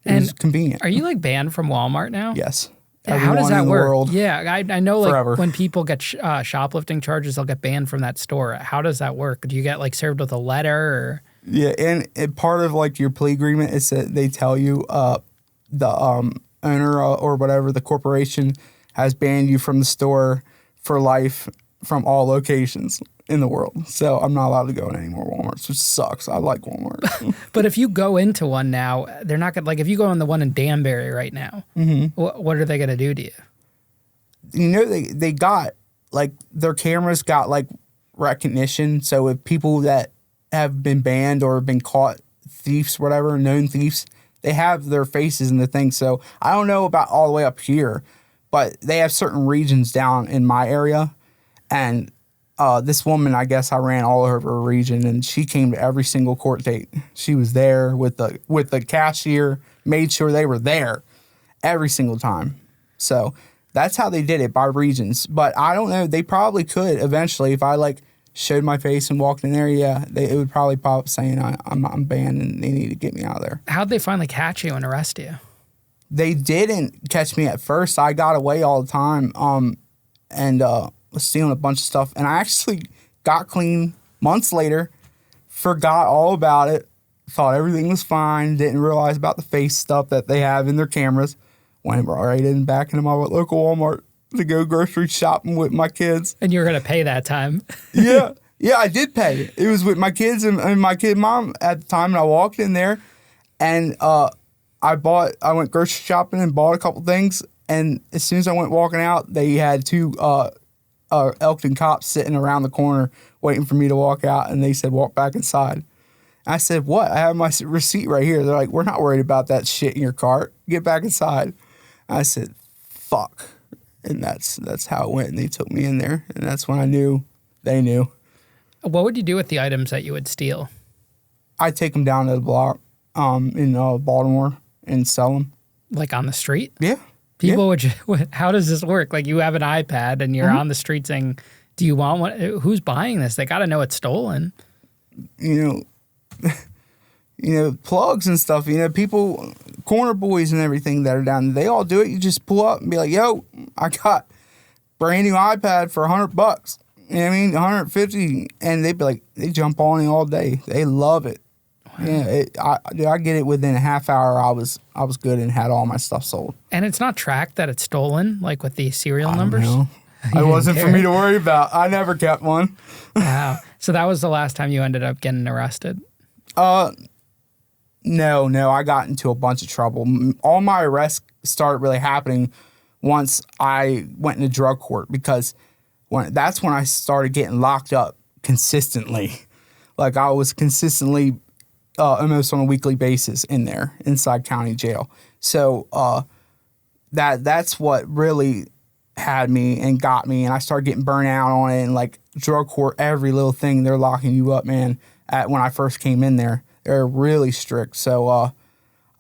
it was convenient. Are you like banned from Walmart now? Yes. How does that work? Yeah, I know like forever. when people get shoplifting charges, they'll get banned from that store. How does that work? Do you get like served with a letter or? Yeah, and part of like your plea agreement is that they tell you the owner or whatever, the corporation has banned you from the store for life from all locations in the world. So I'm not allowed to go in any more Walmarts, which sucks. I like Walmart. But if you go into one now, they're not gonna, like if you go in the one in Danbury right now, what are they gonna do to you? You know, they got like their cameras got like recognition. So if people that have been banned or been caught thieves, whatever, known thieves, they have their faces in the thing. So I don't know about all the way up here, but they have certain regions down in my area. And this woman, I guess I ran all over her region, and she came to every single court date. She was there with the cashier, made sure they were there every single time. So that's how they did it, by regions. But I don't know. They probably could eventually, if I like showed my face and walked in there. Yeah, it would probably pop up saying I'm banned and they need to get me out of there. How'd they finally catch you and arrest you? They didn't catch me at first. I got away all the time. And was stealing a bunch of stuff, and I actually got clean months later, forgot all about it, thought everything was fine, didn't realize about the face stuff that they have in their cameras, went right in back into my local Walmart to go grocery shopping with my kids. And you were going to pay that time. Yeah, I did pay. It was with my kids and my kid mom at the time, and I walked in there, and I went grocery shopping and bought a couple things, and as soon as I went walking out, they had two Elkton cops sitting around the corner waiting for me to walk out, and they said, walk back inside. I said, what? I have my receipt right here. They're like, we're not worried about that shit in your cart. Get back inside. I said, fuck. And that's how it went, and they took me in there, and that's when I knew they knew. What would you do with the items that you would steal? I'd take them down to the block in Baltimore and sell them. Like on the street? Yeah. People how does this work? Like you have an iPad and you're on the street saying, do you want one? Who's buying this? They got to know it's stolen. You know, plugs and stuff, people, corner boys and everything that are down there, they all do it. You just pull up and be like, yo, I got brand new iPad for $100. You know what I mean? 150. And they'd be like, they jump on it all day. They love it. Wow. Yeah, I get it within a half hour. I was good and had all my stuff sold. And it's not tracked that it's stolen, like with the serial numbers? No, it wasn't for me to worry about. I never kept one. Wow. So that was the last time you ended up getting arrested? No, I got into a bunch of trouble. All my arrests started really happening once I went into drug court, because that's when I started getting locked up consistently. Like I was consistently almost on a weekly basis in there, inside county jail. So that's what really had me and got me, and I started getting burnt out on it. And like drug court, every little thing, they're locking you up, man. When I first came in there, they're really strict. So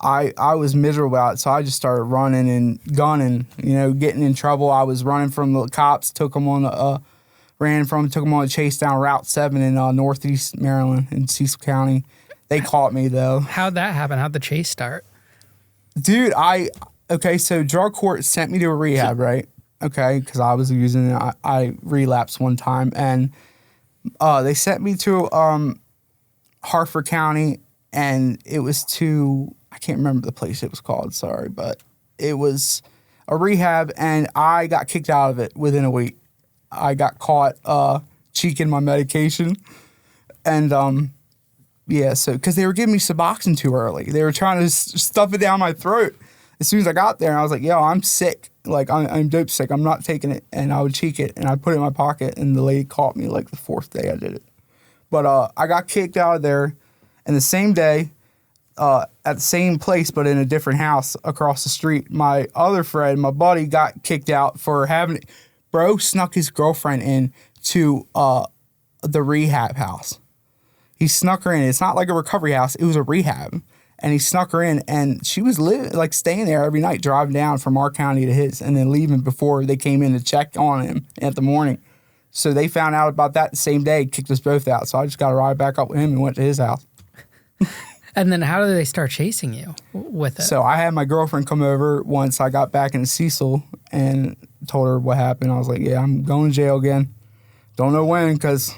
I was miserable about it, so I just started running and gunning, getting in trouble. I was running from the cops, took them on a chase down Route 7 in Northeast Maryland in Cecil County. They caught me, though. How'd that happen? How'd the chase start? Dude, so drug court sent me to a rehab, right? Okay, because I was using it. I relapsed one time, and they sent me to Harford County, and it was I can't remember the place it was called, sorry, but it was a rehab, and I got kicked out of it within a week. I got caught cheeking my medication, and yeah, so because they were giving me Suboxone too early. They were trying to stuff it down my throat. As soon as I got there, I was like, yo, I'm sick. Like, I'm dope sick. I'm not taking it. And I would cheek it, and I'd put it in my pocket, and the lady caught me like the fourth day I did it. But I got kicked out of there, and the same day, at the same place, but in a different house across the street. My other friend, my buddy, got kicked out for having bro snuck his girlfriend in to the rehab house. He snuck her in. It's not like a recovery house. It was a rehab. And he snuck her in, and she was staying there every night, driving down from our county to his, and then leaving before they came in to check on him at the morning. So they found out about that the same day, kicked us both out. So I just got to ride back up with him and went to his house. And then how did they start chasing you with it? So I had my girlfriend come over once I got back into Cecil and told her what happened. I was like, yeah, I'm going to jail again. Don't know when, because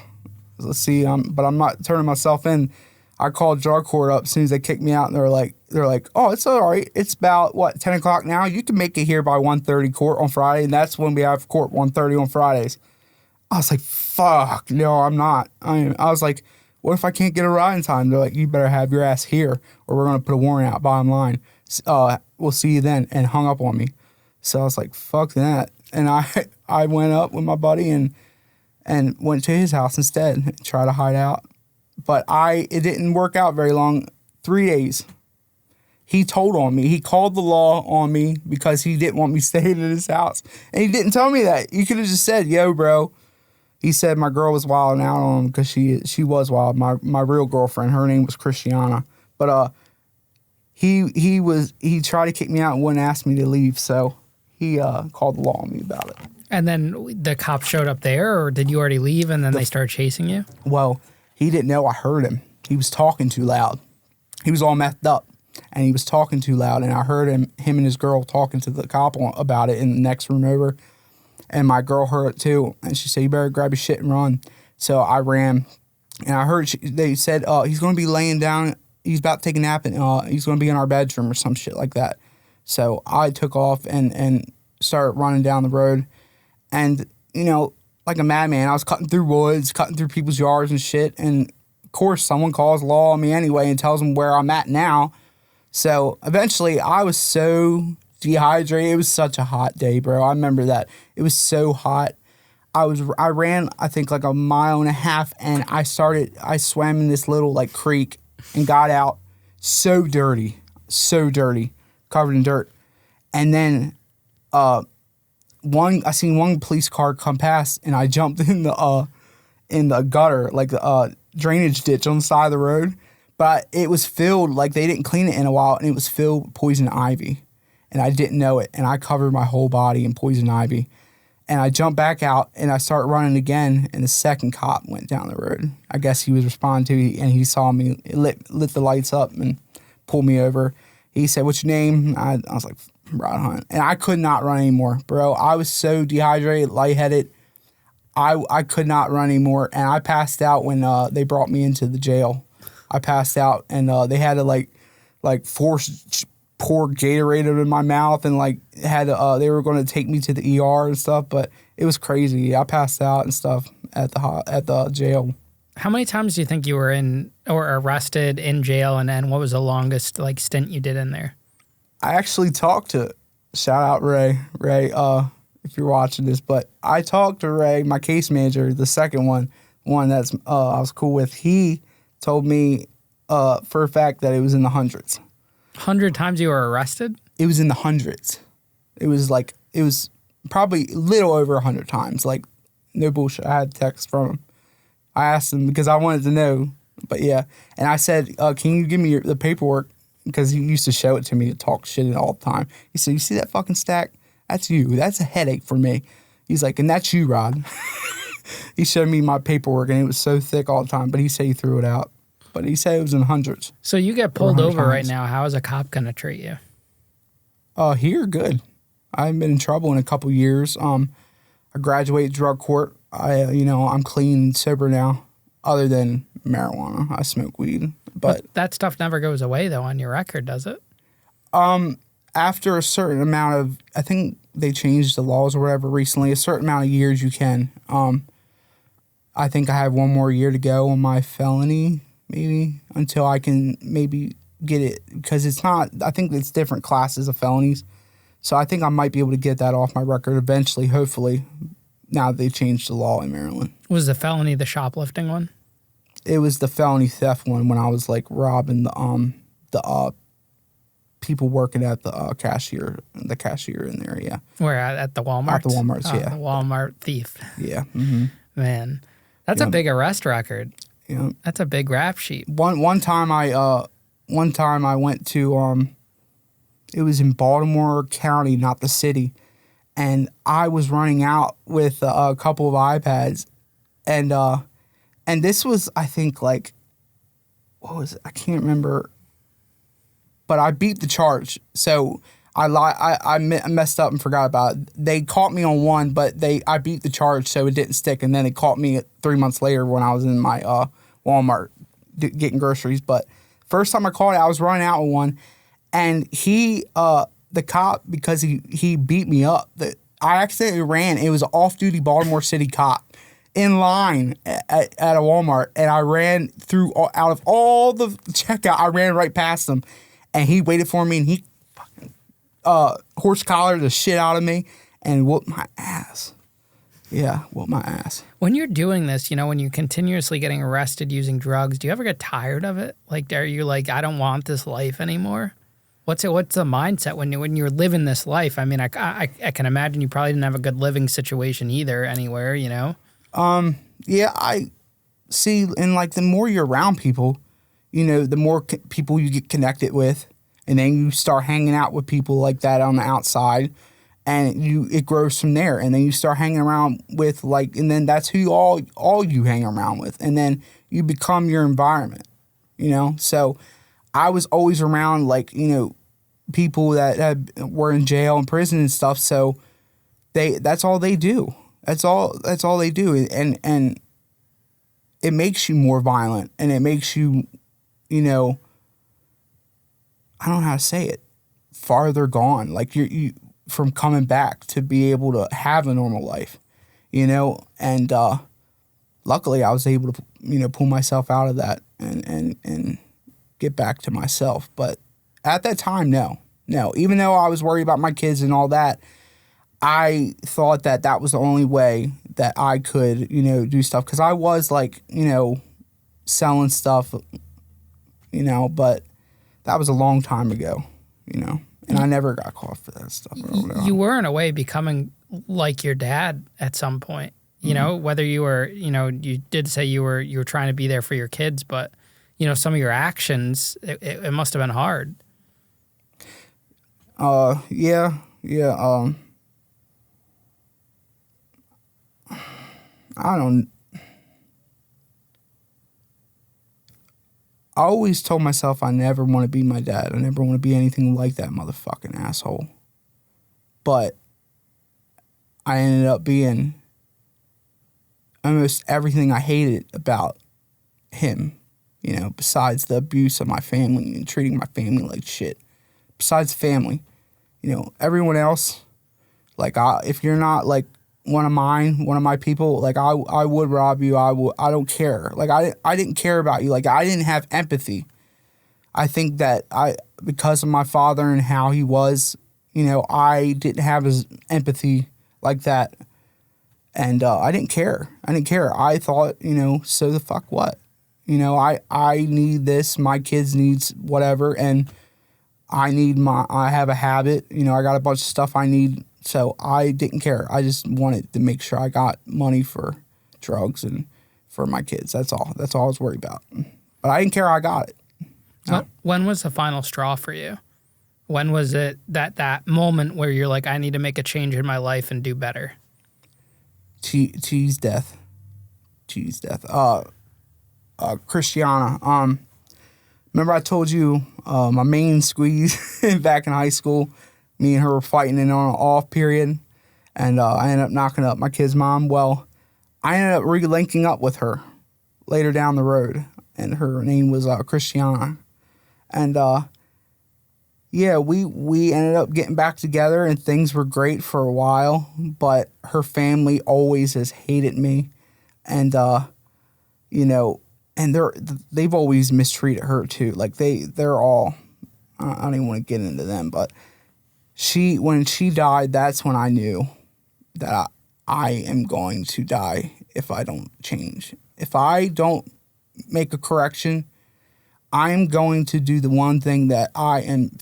let's see, but I'm not turning myself in. I called drug court up as soon as they kicked me out, and they're like, oh, it's all right. It's about, 10 o'clock now? You can make it here by 1:30 court on Friday, and that's when we have court, 1:30 on Fridays. I was like, fuck, no, I'm not. I was like, what if I can't get a ride in time? They're like, you better have your ass here, or we're going to put a warrant out, bottom line. We'll see you then, and hung up on me. So I was like, fuck that. And I went up with my buddy and went to his house instead and tried to hide out. But it didn't work out very long. 3 days. He told on me. He called the law on me because he didn't want me staying in his house. And he didn't tell me that. You could have just said, yo, bro. He said my girl was wilding out on him because she was wild. My real girlfriend, her name was Christiana. But he tried to kick me out and wouldn't ask me to leave. So he called the law on me about it. And then the cops showed up there, or did you already leave and then they started chasing you? Well, he didn't know I heard him. He was talking too loud. He was all methed up, and he was talking too loud, and I heard him and his girl talking to the cop about it in the next room over, and my girl heard it too, and she said, you better grab your shit and run. So I ran, and I heard they said, he's going to be laying down, he's about to take a nap, and he's going to be in our bedroom or some shit like that. So I took off and started running down the road, and, like a madman, I was cutting through woods, cutting through people's yards and shit. And of course, someone calls law on me anyway and tells them where I'm at now. So eventually, I was so dehydrated. It was such a hot day, bro. I remember that. It was so hot. I ran, I think, like a mile and a half, and I swam in this little creek and got out so dirty, covered in dirt. And then, I seen one police car come past, and I jumped in the gutter, like the drainage ditch on the side of the road. But it was filled, they didn't clean it in a while, and it was filled with poison ivy. And I didn't know it, and I covered my whole body in poison ivy. And I jumped back out, and I started running again, and the second cop went down the road. I guess he was responding to me, and he saw me, lit the lights up, and pulled me over. He said, what's your name? I was like, Rod Hunt. And I could not run anymore, bro. I was so dehydrated, lightheaded. I could not run anymore. And I passed out when they brought me into the jail. I passed out, and they had to force pour Gatorade in my mouth, and they were going to take me to the ER and stuff. But it was crazy. I passed out and stuff at the jail. How many times do you think you were in or arrested in jail, and then what was the longest stint you did in there? I actually talked to, shout out Ray, if you're watching this, but I talked to Ray, my case manager, the second one that's I was cool with. He told me for a fact that it was in the hundreds. 100 times you were arrested? It was in the hundreds. It was probably a little over 100 times. No bullshit. I had text from him. I asked him because I wanted to know, but yeah. And I said, can you give me the paperwork? Because he used to show it to me to talk shit all the time. He said, you see that fucking stack? That's you. That's a headache for me. He's like, and that's you, Rod. He showed me my paperwork, and it was so thick all the time, but he said he threw it out. But he said it was in hundreds. So you get pulled over right now. How is a cop going to treat you? Here, good. I haven't been in trouble in a couple years. I graduated drug court. I'm clean and sober now, other than marijuana. I smoke weed. But that stuff never goes away, though, on your record, does it? After a certain amount of, I think they changed the laws or whatever recently, a certain amount of years you can. I think I have one more year to go on my felony, maybe, until I can maybe get it. Because it's not, I think it's different classes of felonies. So I think I might be able to get that off my record eventually, hopefully, now that they changed the law in Maryland. Was the felony the shoplifting one? It was the felony theft one when I was robbing the the people working at the cashier in there. Yeah, Where at the Walmart? At the Walmarts, yeah. The Walmart thief. Yeah. Mm-hmm. Man, that's a big arrest record. Yeah. That's a big rap sheet. One time I went to it was in Baltimore County, not the city, and I was running out with a couple of iPads, and this was, I think, like, what was it? I can't remember, but I beat the charge. So I messed up and forgot about it. They caught me on one, but I beat the charge, so it didn't stick. And then they caught me 3 months later when I was in my Walmart getting groceries. But first time I caught it, I was running out with one, and the cop, because he beat me up, I accidentally ran. It was an off-duty Baltimore City cop in line at a Walmart, and I ran through out of all the checkout. I ran right past him, and he waited for me, and he fucking horse collared the shit out of me and whooped my ass. Yeah, whooped my ass. When you're doing this, when you're continuously getting arrested using drugs, do you ever get tired of it? Like, are you like, I don't want this life anymore? What's the mindset when you're living this life? I mean, I can imagine you probably didn't have a good living situation either anywhere, Yeah, I see, and like the more you're around people, the more people you get connected with, and then you start hanging out with people like that on the outside, and it grows from there, and then you start hanging around with and then that's who all you hang around with, and then you become your environment, So I was always around people that were in jail and prison and stuff, so that's all they do. That's all they do, and it makes you more violent, and it makes you, I don't know how to say it, farther gone. Like you from coming back to be able to have a normal life, and luckily I was able to, pull myself out of that and get back to myself. But at that time, no. Even though I was worried about my kids and all that, I thought that was the only way that I could, do stuff. Because I was selling stuff, but that was a long time ago, and I never got caught for that stuff. You were, in a way, becoming like your dad at some point, whether you were, you did say you were trying to be there for your kids, but, some of your actions, it must have been hard. Yeah. I always told myself I never want to be my dad. I never want to be anything like that motherfucking asshole. But I ended up being almost everything I hated about him, besides the abuse of my family and treating my family like shit. Besides family, everyone else, if you're not one of my people, I would rob you. I don't care. I didn't care about you. I didn't have empathy. I think that because of my father and how he was, I didn't have his empathy like that. And I didn't care. I thought, so the fuck what? I need this. My kids needs whatever. And I have a habit. I got a bunch of stuff I need. So I didn't care. I just wanted to make sure I got money for drugs and for my kids. That's all. That's all I was worried about. But I didn't care. I got it. No. When was the final straw for you? When was it that moment where you're like, I need to make a change in my life and do better? T's death. Christiana. Remember I told you my main squeeze back in high school? Me and her were fighting in on an off period, and I ended up knocking up my kid's mom. Well, I ended up re-linking up with her later down the road, and her name was Christiana. And we ended up getting back together, and things were great for a while, but her family always has hated me, and and they've always mistreated her too. They're all, I don't even want to get into them, but when she died, that's when I knew that I am going to die if I don't change. If I don't make a correction, I'm going to do the one thing that I am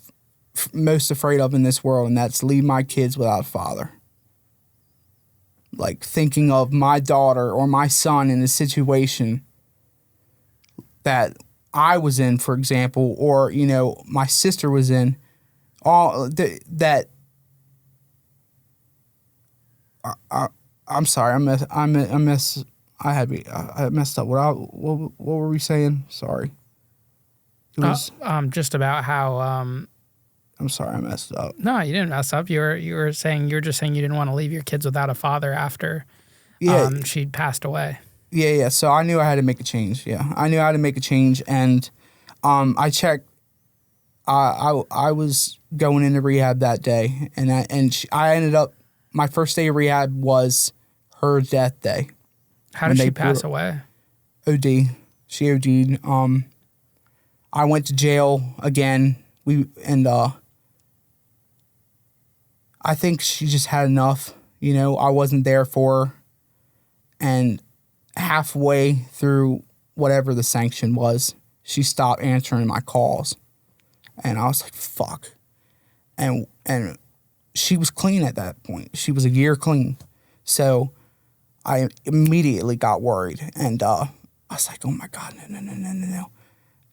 most afraid of in this world, and that's leave my kids without a father. Like thinking of my daughter or my son in a situation that I was in, for example, or, you know, my sister was in, that I'm sorry, I messed up. What were we saying? Sorry. It was Just about how. I'm sorry, I messed up. No, you didn't mess up. You were saying you didn't want to leave your kids without a father after she'd passed away. Yeah. So I knew I had to make a change. Yeah, I knew I had to make a change, and I checked. I was going into rehab that day, and I ended up. My first day of rehab was her death day. How did she pass away? OD. She OD'd. I went to jail again. I think she just had enough. You know, I wasn't there for her. And halfway through whatever the sanction was, she stopped answering my calls. And I was like, fuck. And she was clean at that point. She was a year clean. So I immediately got worried. And I was like, oh my God, no.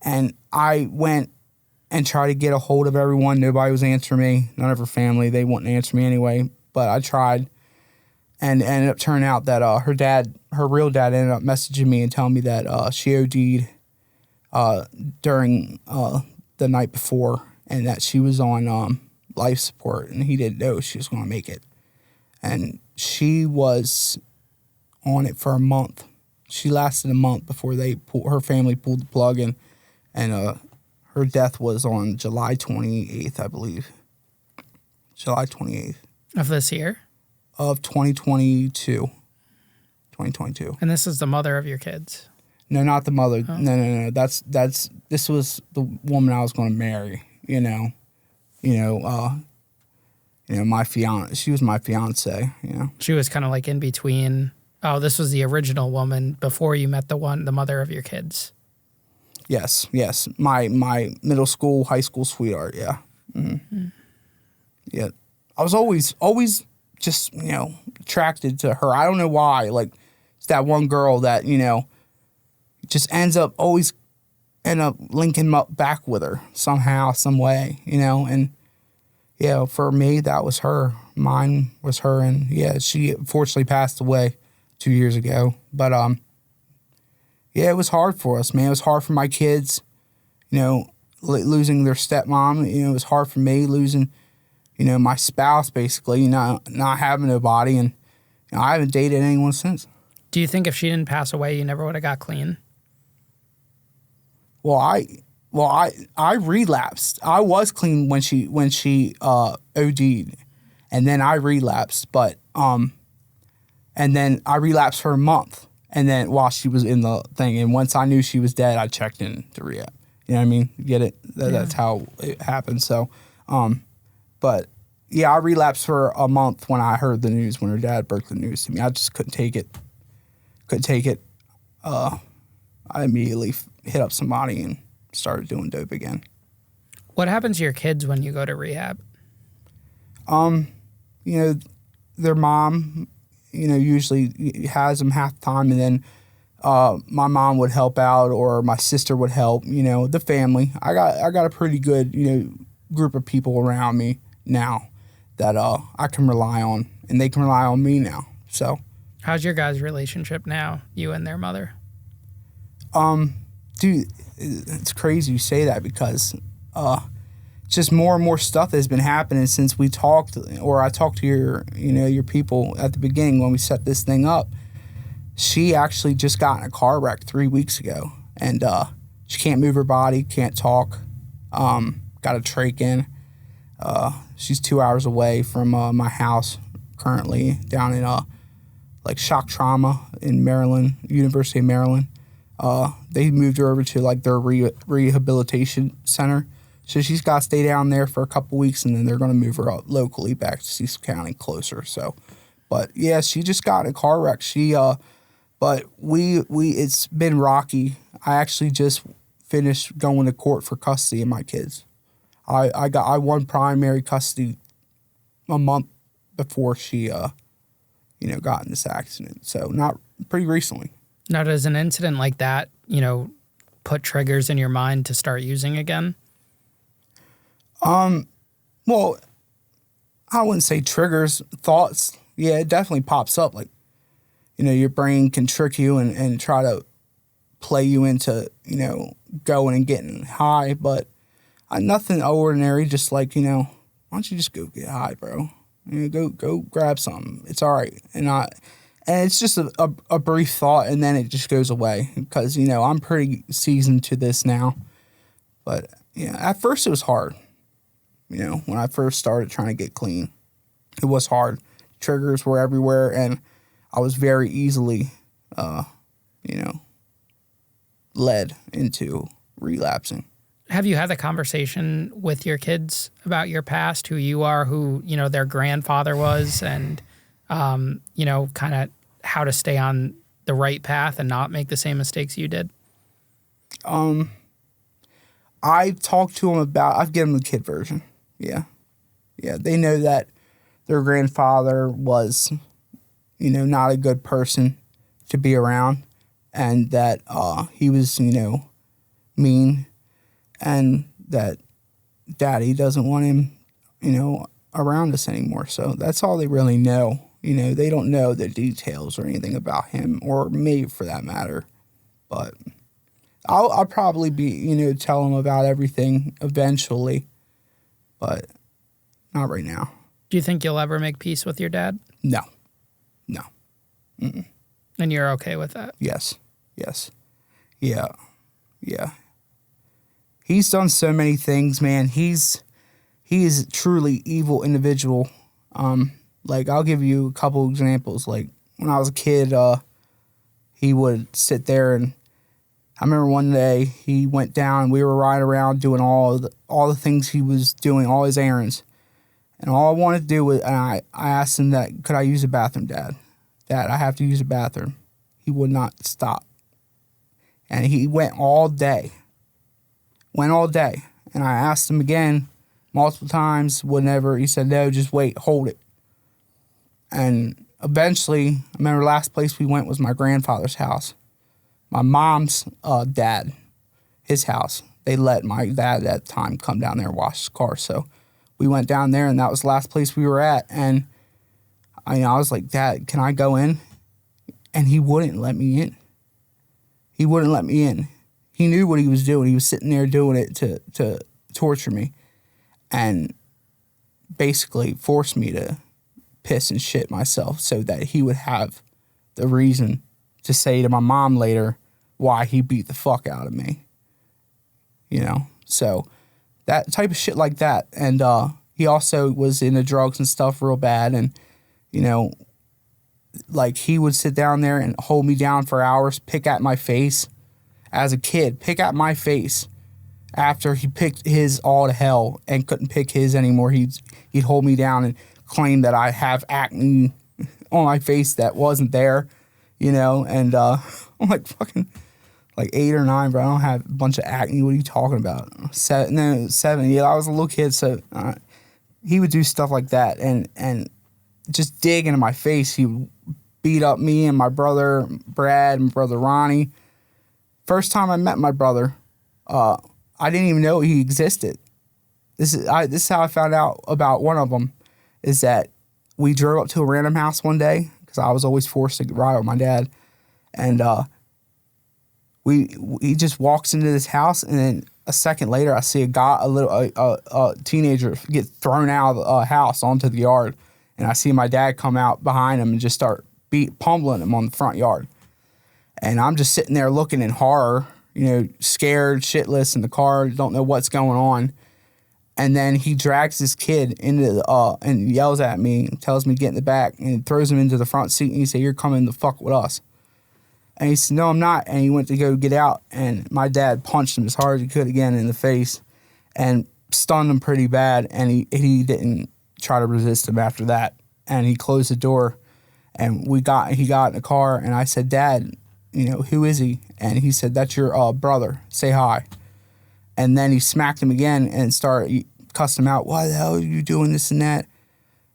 And I went and tried to get a hold of everyone. Nobody was answering me. None of her family. They wouldn't answer me anyway. But I tried. And it ended up turning out that her real dad ended up messaging me and telling me that she OD'd during the night before, and that she was on life support, and he didn't know she was going to make it. And she was on it for a month. She lasted a month before her family pulled the plug, and her death was on July 28th, I believe. July 28th. Of this year? Of 2022. And this is the mother of your kids? No, not the mother. Oh. No. This was the woman I was going to marry. My fiance. She was my fiance. You know. She was kind of like in between. Oh, this was the original woman before you met the mother of your kids. Yes. My middle school, high school sweetheart. Yeah. Mm-hmm. Yeah. I was always just, attracted to her. I don't know why. Like, it's that one girl that, just always end up linking up back with her somehow, some way, and for me, that was her. Mine was her, and she unfortunately passed away 2 years ago. But it was hard for us, man. It was hard for my kids, losing their stepmom. It was hard for me losing, my spouse, basically, not having nobody, and I haven't dated anyone since. Do you think if she didn't pass away, you never would have got clean? Well, I relapsed. I was clean when she OD'd, and then I relapsed. But and then I relapsed for a month, and then while she was in the thing, and once I knew she was dead, I checked in to rehab. You know what I mean? You get it? That's how it happened. So, but yeah, I relapsed for a month when I heard the news, when her dad broke the news to me. I just couldn't take it. I immediately hit up somebody and started doing dope again. What happens to your kids when you go to rehab? Their mom, usually has them half the time, and then my mom would help out, or my sister would help. The family. I got a pretty good group of people around me now that I can rely on, and they can rely on me now. So, how's your guys' relationship now, you and their mother? Dude, it's crazy you say that, because just more and more stuff has been happening since we talked, or I talked to your people at the beginning when we set this thing up. She actually just got in a car wreck 3 weeks ago, and she can't move her body, can't talk, got a trach in. She's 2 hours away from my house currently, down in shock trauma in Maryland, University of Maryland. They moved her over to their rehabilitation center. So she's got to stay down there for a couple weeks, and then they're going to move her up locally back to Cecil County closer. So, but yeah, she just got in a car wreck. But it's been rocky. I actually just finished going to court for custody of my kids. I won primary custody a month before she got in this accident. So not pretty recently. Now, does an incident like that, put triggers in your mind to start using again? Well, I wouldn't say triggers, thoughts. Yeah, it definitely pops up. Like, your brain can trick you and try to play you into, going and getting high. But nothing ordinary, just like, why don't you just go get high, bro? Go grab something. It's all right. And it's just a brief thought, and then it just goes away because, I'm pretty seasoned to this now. But, at first it was hard. When I first started trying to get clean, it was hard. Triggers were everywhere, and I was very easily, led into relapsing. Have you had the conversation with your kids about your past, who you are, who, their grandfather was, and, kind of how to stay on the right path and not make the same mistakes you did? I've talked to them I've given them the kid version. Yeah. Yeah. They know that their grandfather was, not a good person to be around, and that he was, mean, and that daddy doesn't want him, around us anymore. So that's all they really know. They don't know the details or anything about him or me for that matter. But I'll probably be, tell them about everything eventually, but not right now. Do you think you'll ever make peace with your dad? No. Mm-mm. And you're okay with that? Yes. Yeah. He's done so many things, man. He is a truly evil individual. Like, I'll give you a couple examples. Like, when I was a kid, he would sit there, and I remember one day he went down, we were riding around doing all the things he was doing, all his errands. And all I wanted to do was, and I asked him that, could I use the bathroom, Dad? Dad, I have to use the bathroom. He would not stop. And he went all day. And I asked him again multiple times, whenever he said, no, just wait, hold it. And eventually, I remember last place we went was my grandfather's house. My mom's dad, his house. They let my dad at the time come down there and wash his car. So we went down there, and that was the last place we were at. And I was like, Dad, can I go in? And he wouldn't let me in. He knew what he was doing. He was sitting there doing it to torture me, and basically forced me to piss and shit myself so that he would have the reason to say to my mom later why he beat the fuck out of me. So that type of shit like that. And he also was into drugs and stuff real bad. And, like, he would sit down there and hold me down for hours, pick at my face as a kid, after he picked his all to hell and couldn't pick his anymore. He'd hold me down and claim that I have acne on my face that wasn't there, and I'm like, fucking, like 8 or 9, bro. I don't have a bunch of acne. What are you talking about? 7. Yeah, I was a little kid, so he would do stuff like that and just dig into my face. He would beat up me and my brother Brad and brother Ronnie. First time I met my brother, I didn't even know he existed. This is how I found out about one of them, is that we drove up to a random house one day because I was always forced to ride with my dad, and he just walks into this house, and then a second later I see a teenager get thrown out of the house onto the yard, and I see my dad come out behind him and just start pummeling him on the front yard, and I'm just sitting there looking in horror, scared shitless in the car, don't know what's going on. And then he drags this kid into and yells at me, tells me to get in the back, and throws him into the front seat, and he said, "You're coming the fuck with us." And he said, "No, I'm not." And he went to go get out, and my dad punched him as hard as he could again in the face and stunned him pretty bad, and he didn't try to resist him after that. And he closed the door, and he got in the car, and I said, "Dad, who is he?" And he said, "That's your brother. Say hi." And then he smacked him again and cussed him out. Why the hell are you doing this and that?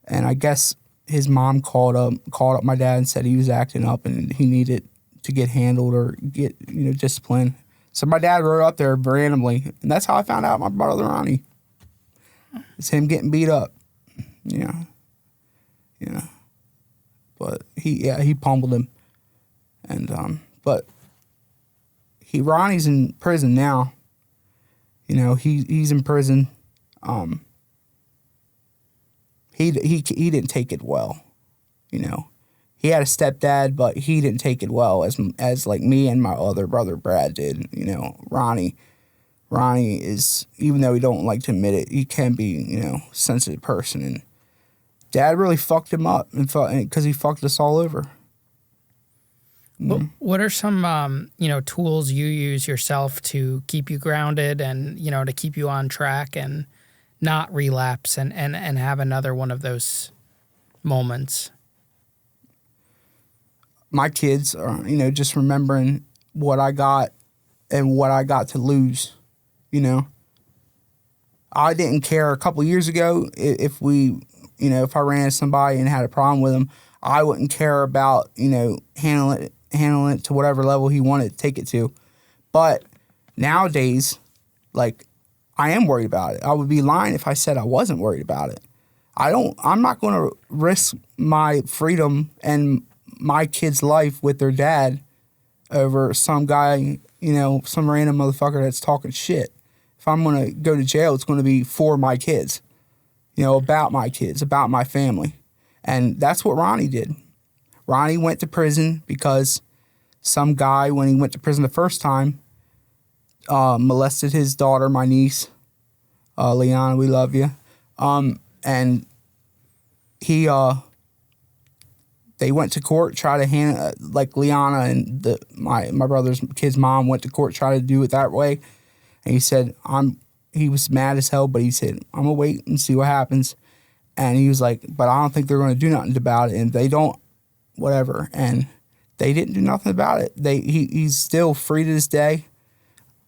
And I guess his mom called up my dad and said he was acting up and he needed to get handled or get, disciplined. So my dad rode up there randomly, and that's how I found out my brother Ronnie. It's him getting beat up. Yeah. But he pummeled him. And but Ronnie's in prison now. He's in prison. He didn't take it well. He had a stepdad, but he didn't take it well as like me and my other brother Brad did. Ronnie is, even though he don't like to admit it, he can be a sensitive person, and Dad really fucked him up because he fucked us all over. What are some tools you use yourself to keep you grounded and to keep you on track and not relapse and have another one of those moments? My kids are, just remembering what I got and what I got to lose, I didn't care a couple years ago if I ran into somebody and had a problem with them, I wouldn't care about, handling it to whatever level he wanted to take it to. But nowadays, like, I am worried about it. I would be lying if I said I wasn't worried about it. I'm not going to risk my freedom and my kid's life with their dad over some guy, some random motherfucker that's talking shit. If I'm going to go to jail, it's going to be for my kids, about my kids, about my family. And that's what Ronnie did. Ronnie went to prison because some guy, when he went to prison the first time, molested his daughter, my niece, Liana, we love you. And they went to court, tried to like Liana and my brother's kid's mom went to court, tried to do it that way. And he said, he was mad as hell, but he said, I'm gonna wait and see what happens. And he was like, but I don't think they're gonna do nothing about it. And they don't, whatever. And they didn't do nothing about it. He's still free to this day.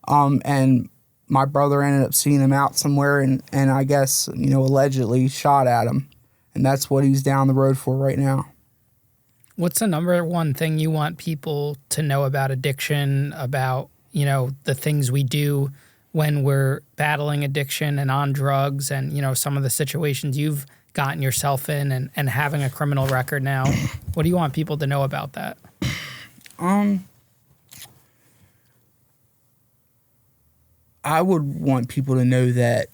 And my brother ended up seeing him out somewhere and I guess, allegedly shot at him. And that's what he's down the road for right now. What's the number one thing you want people to know about addiction, about, the things we do when we're battling addiction and on drugs and, some of the situations you've gotten yourself in and having a criminal record now? What do you want people to know about that? I would want people to know that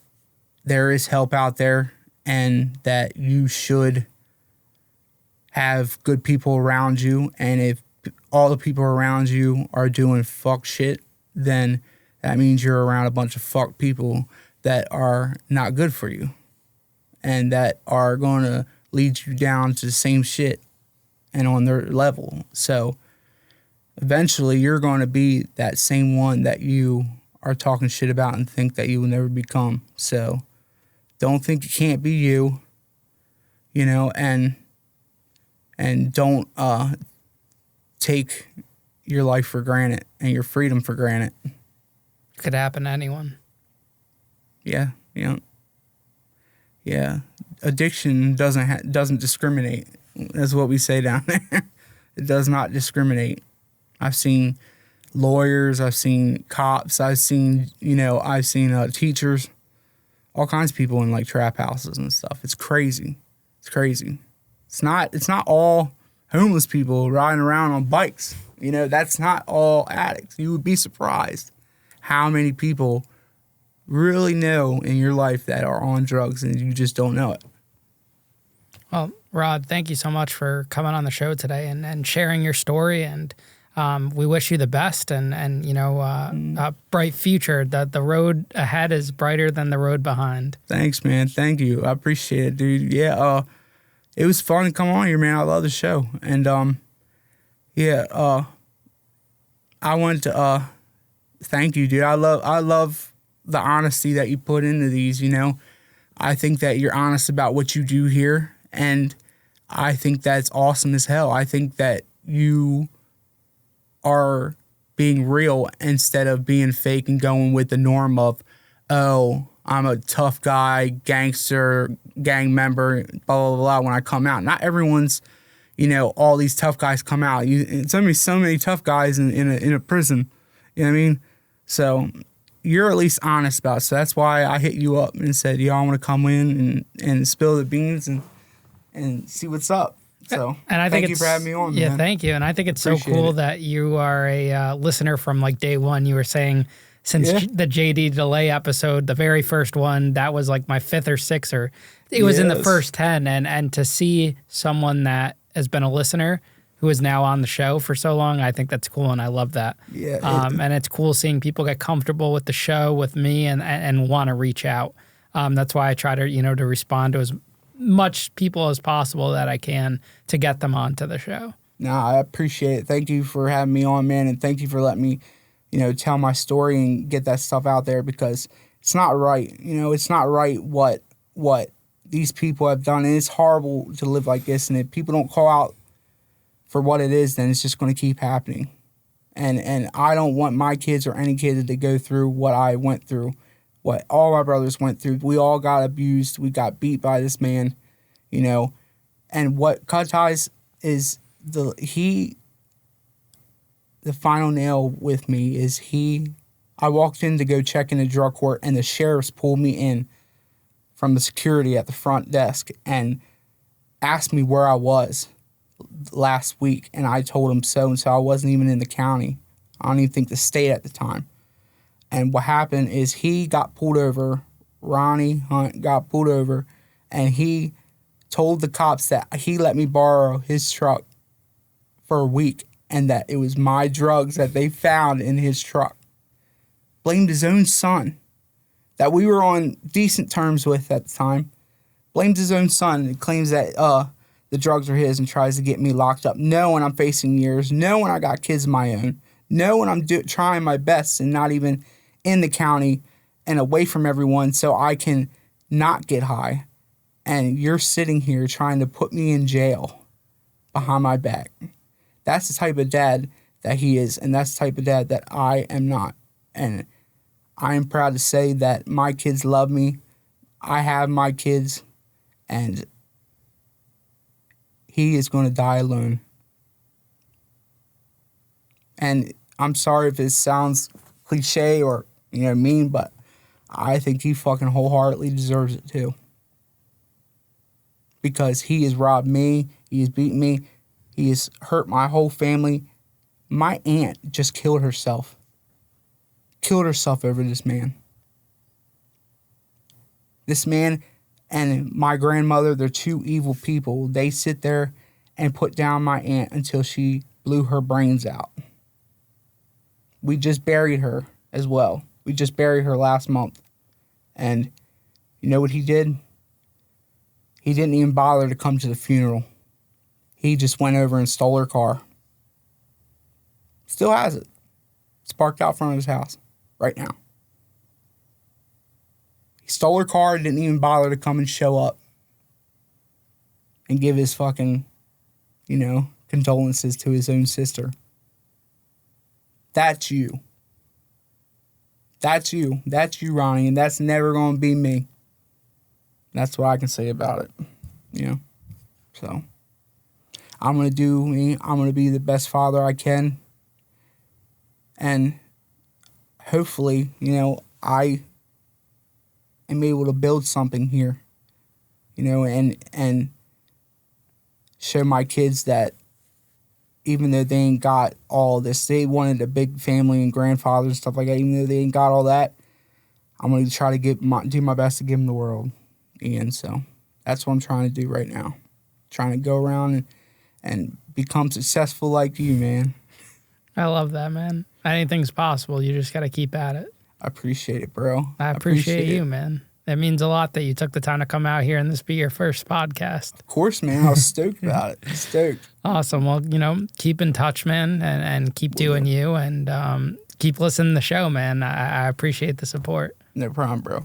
there is help out there and that you should have good people around you. And if all the people around you are doing fuck shit, then that means you're around a bunch of fuck people that are not good for you and that are going to lead you down to the same shit and on their level. So eventually you're going to be that same one that you are talking shit about and think that you will never become. So don't think you can't be you, and don't take your life for granted and your freedom for granted. Could happen to anyone. Yeah. Addiction doesn't discriminate. That's what we say down there. It does not discriminate. I've seen lawyers, I've seen cops, I've seen teachers, all kinds of people in like trap houses and stuff. It's crazy. It's not all homeless people riding around on bikes. That's not all addicts. You would be surprised how many people really know in your life that are on drugs and you just don't know it. Well, Rod, thank you so much for coming on the show today and sharing your story. And we wish you the best and a bright future. That the road ahead is brighter than the road behind. Thanks, man. Thank you. I appreciate it, dude. Yeah, it was fun to come on here, man. I love the show. And I wanted to thank you, dude. I love the honesty that you put into these, I think that you're honest about what you do here, and I think that's awesome as hell. I think that you are being real instead of being fake and going with the norm of oh, I'm a tough guy, gangster, gang member, blah, blah, blah, when I come out. Not everyone's, all these tough guys come out. It's only so many tough guys in a prison. You know what I mean? So you're at least honest about it. So that's why I hit you up and said, I want to come in and spill the beans and see what's up. So and I think thank you for having me on, yeah, man. thank you. And I think it's Appreciate so cool it. that you are a listener from like day one. You were saying since the JD Delay episode, the very first one, that was like my 5th or 6th, or it was in the first 10. And to see someone that has been a listener who is now on the show for so long, I think that's cool, and I love that. Yeah. And it's cool seeing people get comfortable with the show, with me, and want to reach out. That's why I try to, to respond to as much people as possible that I can to get them onto the show. No, I appreciate it. Thank you for having me on, man, and thank you for letting me, tell my story and get that stuff out there, because it's not right. It's not right what these people have done, and it's horrible to live like this. And if people don't call out for what it is, then it's just going to keep happening. And I don't want my kids or any kids to go through what I went through, what all my brothers went through. We all got abused. We got beat by this man, And what cut ties is the final nail with me is I walked in to go check in the drug court, and the sheriffs pulled me in from the security at the front desk and asked me where I was last week, and I told them so, and so I wasn't even in the county. I don't even think the state at the time. And what happened is he got pulled over, Ronnie Hunt got pulled over, and he told the cops that he let me borrow his truck for a week and that it was my drugs that they found in his truck. Blamed his own son that we were on decent terms with at the time. Blamed his own son and claims that the drugs are his and tries to get me locked up, knowing I'm facing years, knowing I got kids of my own, knowing I'm trying my best and not even in the county and away from everyone so I can not get high. And you're sitting here trying to put me in jail behind my back. That's the type of dad that he is, and that's the type of dad that I am not. And I am proud to say that my kids love me. I have my kids, and he is going to die alone. And I'm sorry if it sounds cliche or, mean, but I think he fucking wholeheartedly deserves it too. Because he has robbed me, he has beaten me, he has hurt my whole family. My aunt just killed herself. Killed herself over this man. This man and my grandmother, they're two evil people. They sit there and put down my aunt until she blew her brains out. We just buried her as well. We just buried her last month. And you know what he did? He didn't even bother to come to the funeral. He just went over and stole her car. Still has it. It's parked out front of his house right now. He stole her car, didn't even bother to come and show up and give his fucking, condolences to his own sister. That's you. That's you. That's you, Ronnie, and that's never going to be me. That's what I can say about it, So, I'm going to do me. I'm going to be the best father I can. And hopefully, I am able to build something here, and show my kids that even though they ain't got all this, they wanted a big family and grandfathers and stuff like that, even though they ain't got all that, I'm going to try to do my best to give them the world. And so that's what I'm trying to do right now. Trying to go around and become successful like you, man. I love that, man. Anything's possible. You just got to keep at it. I appreciate it, bro. I appreciate you, man. It means a lot that you took the time to come out here and this be your first podcast. Of course, man. I was stoked about it. Stoked. Awesome. Well, keep in touch, man, and keep doing you, and keep listening to the show, man. I appreciate the support. No problem, bro.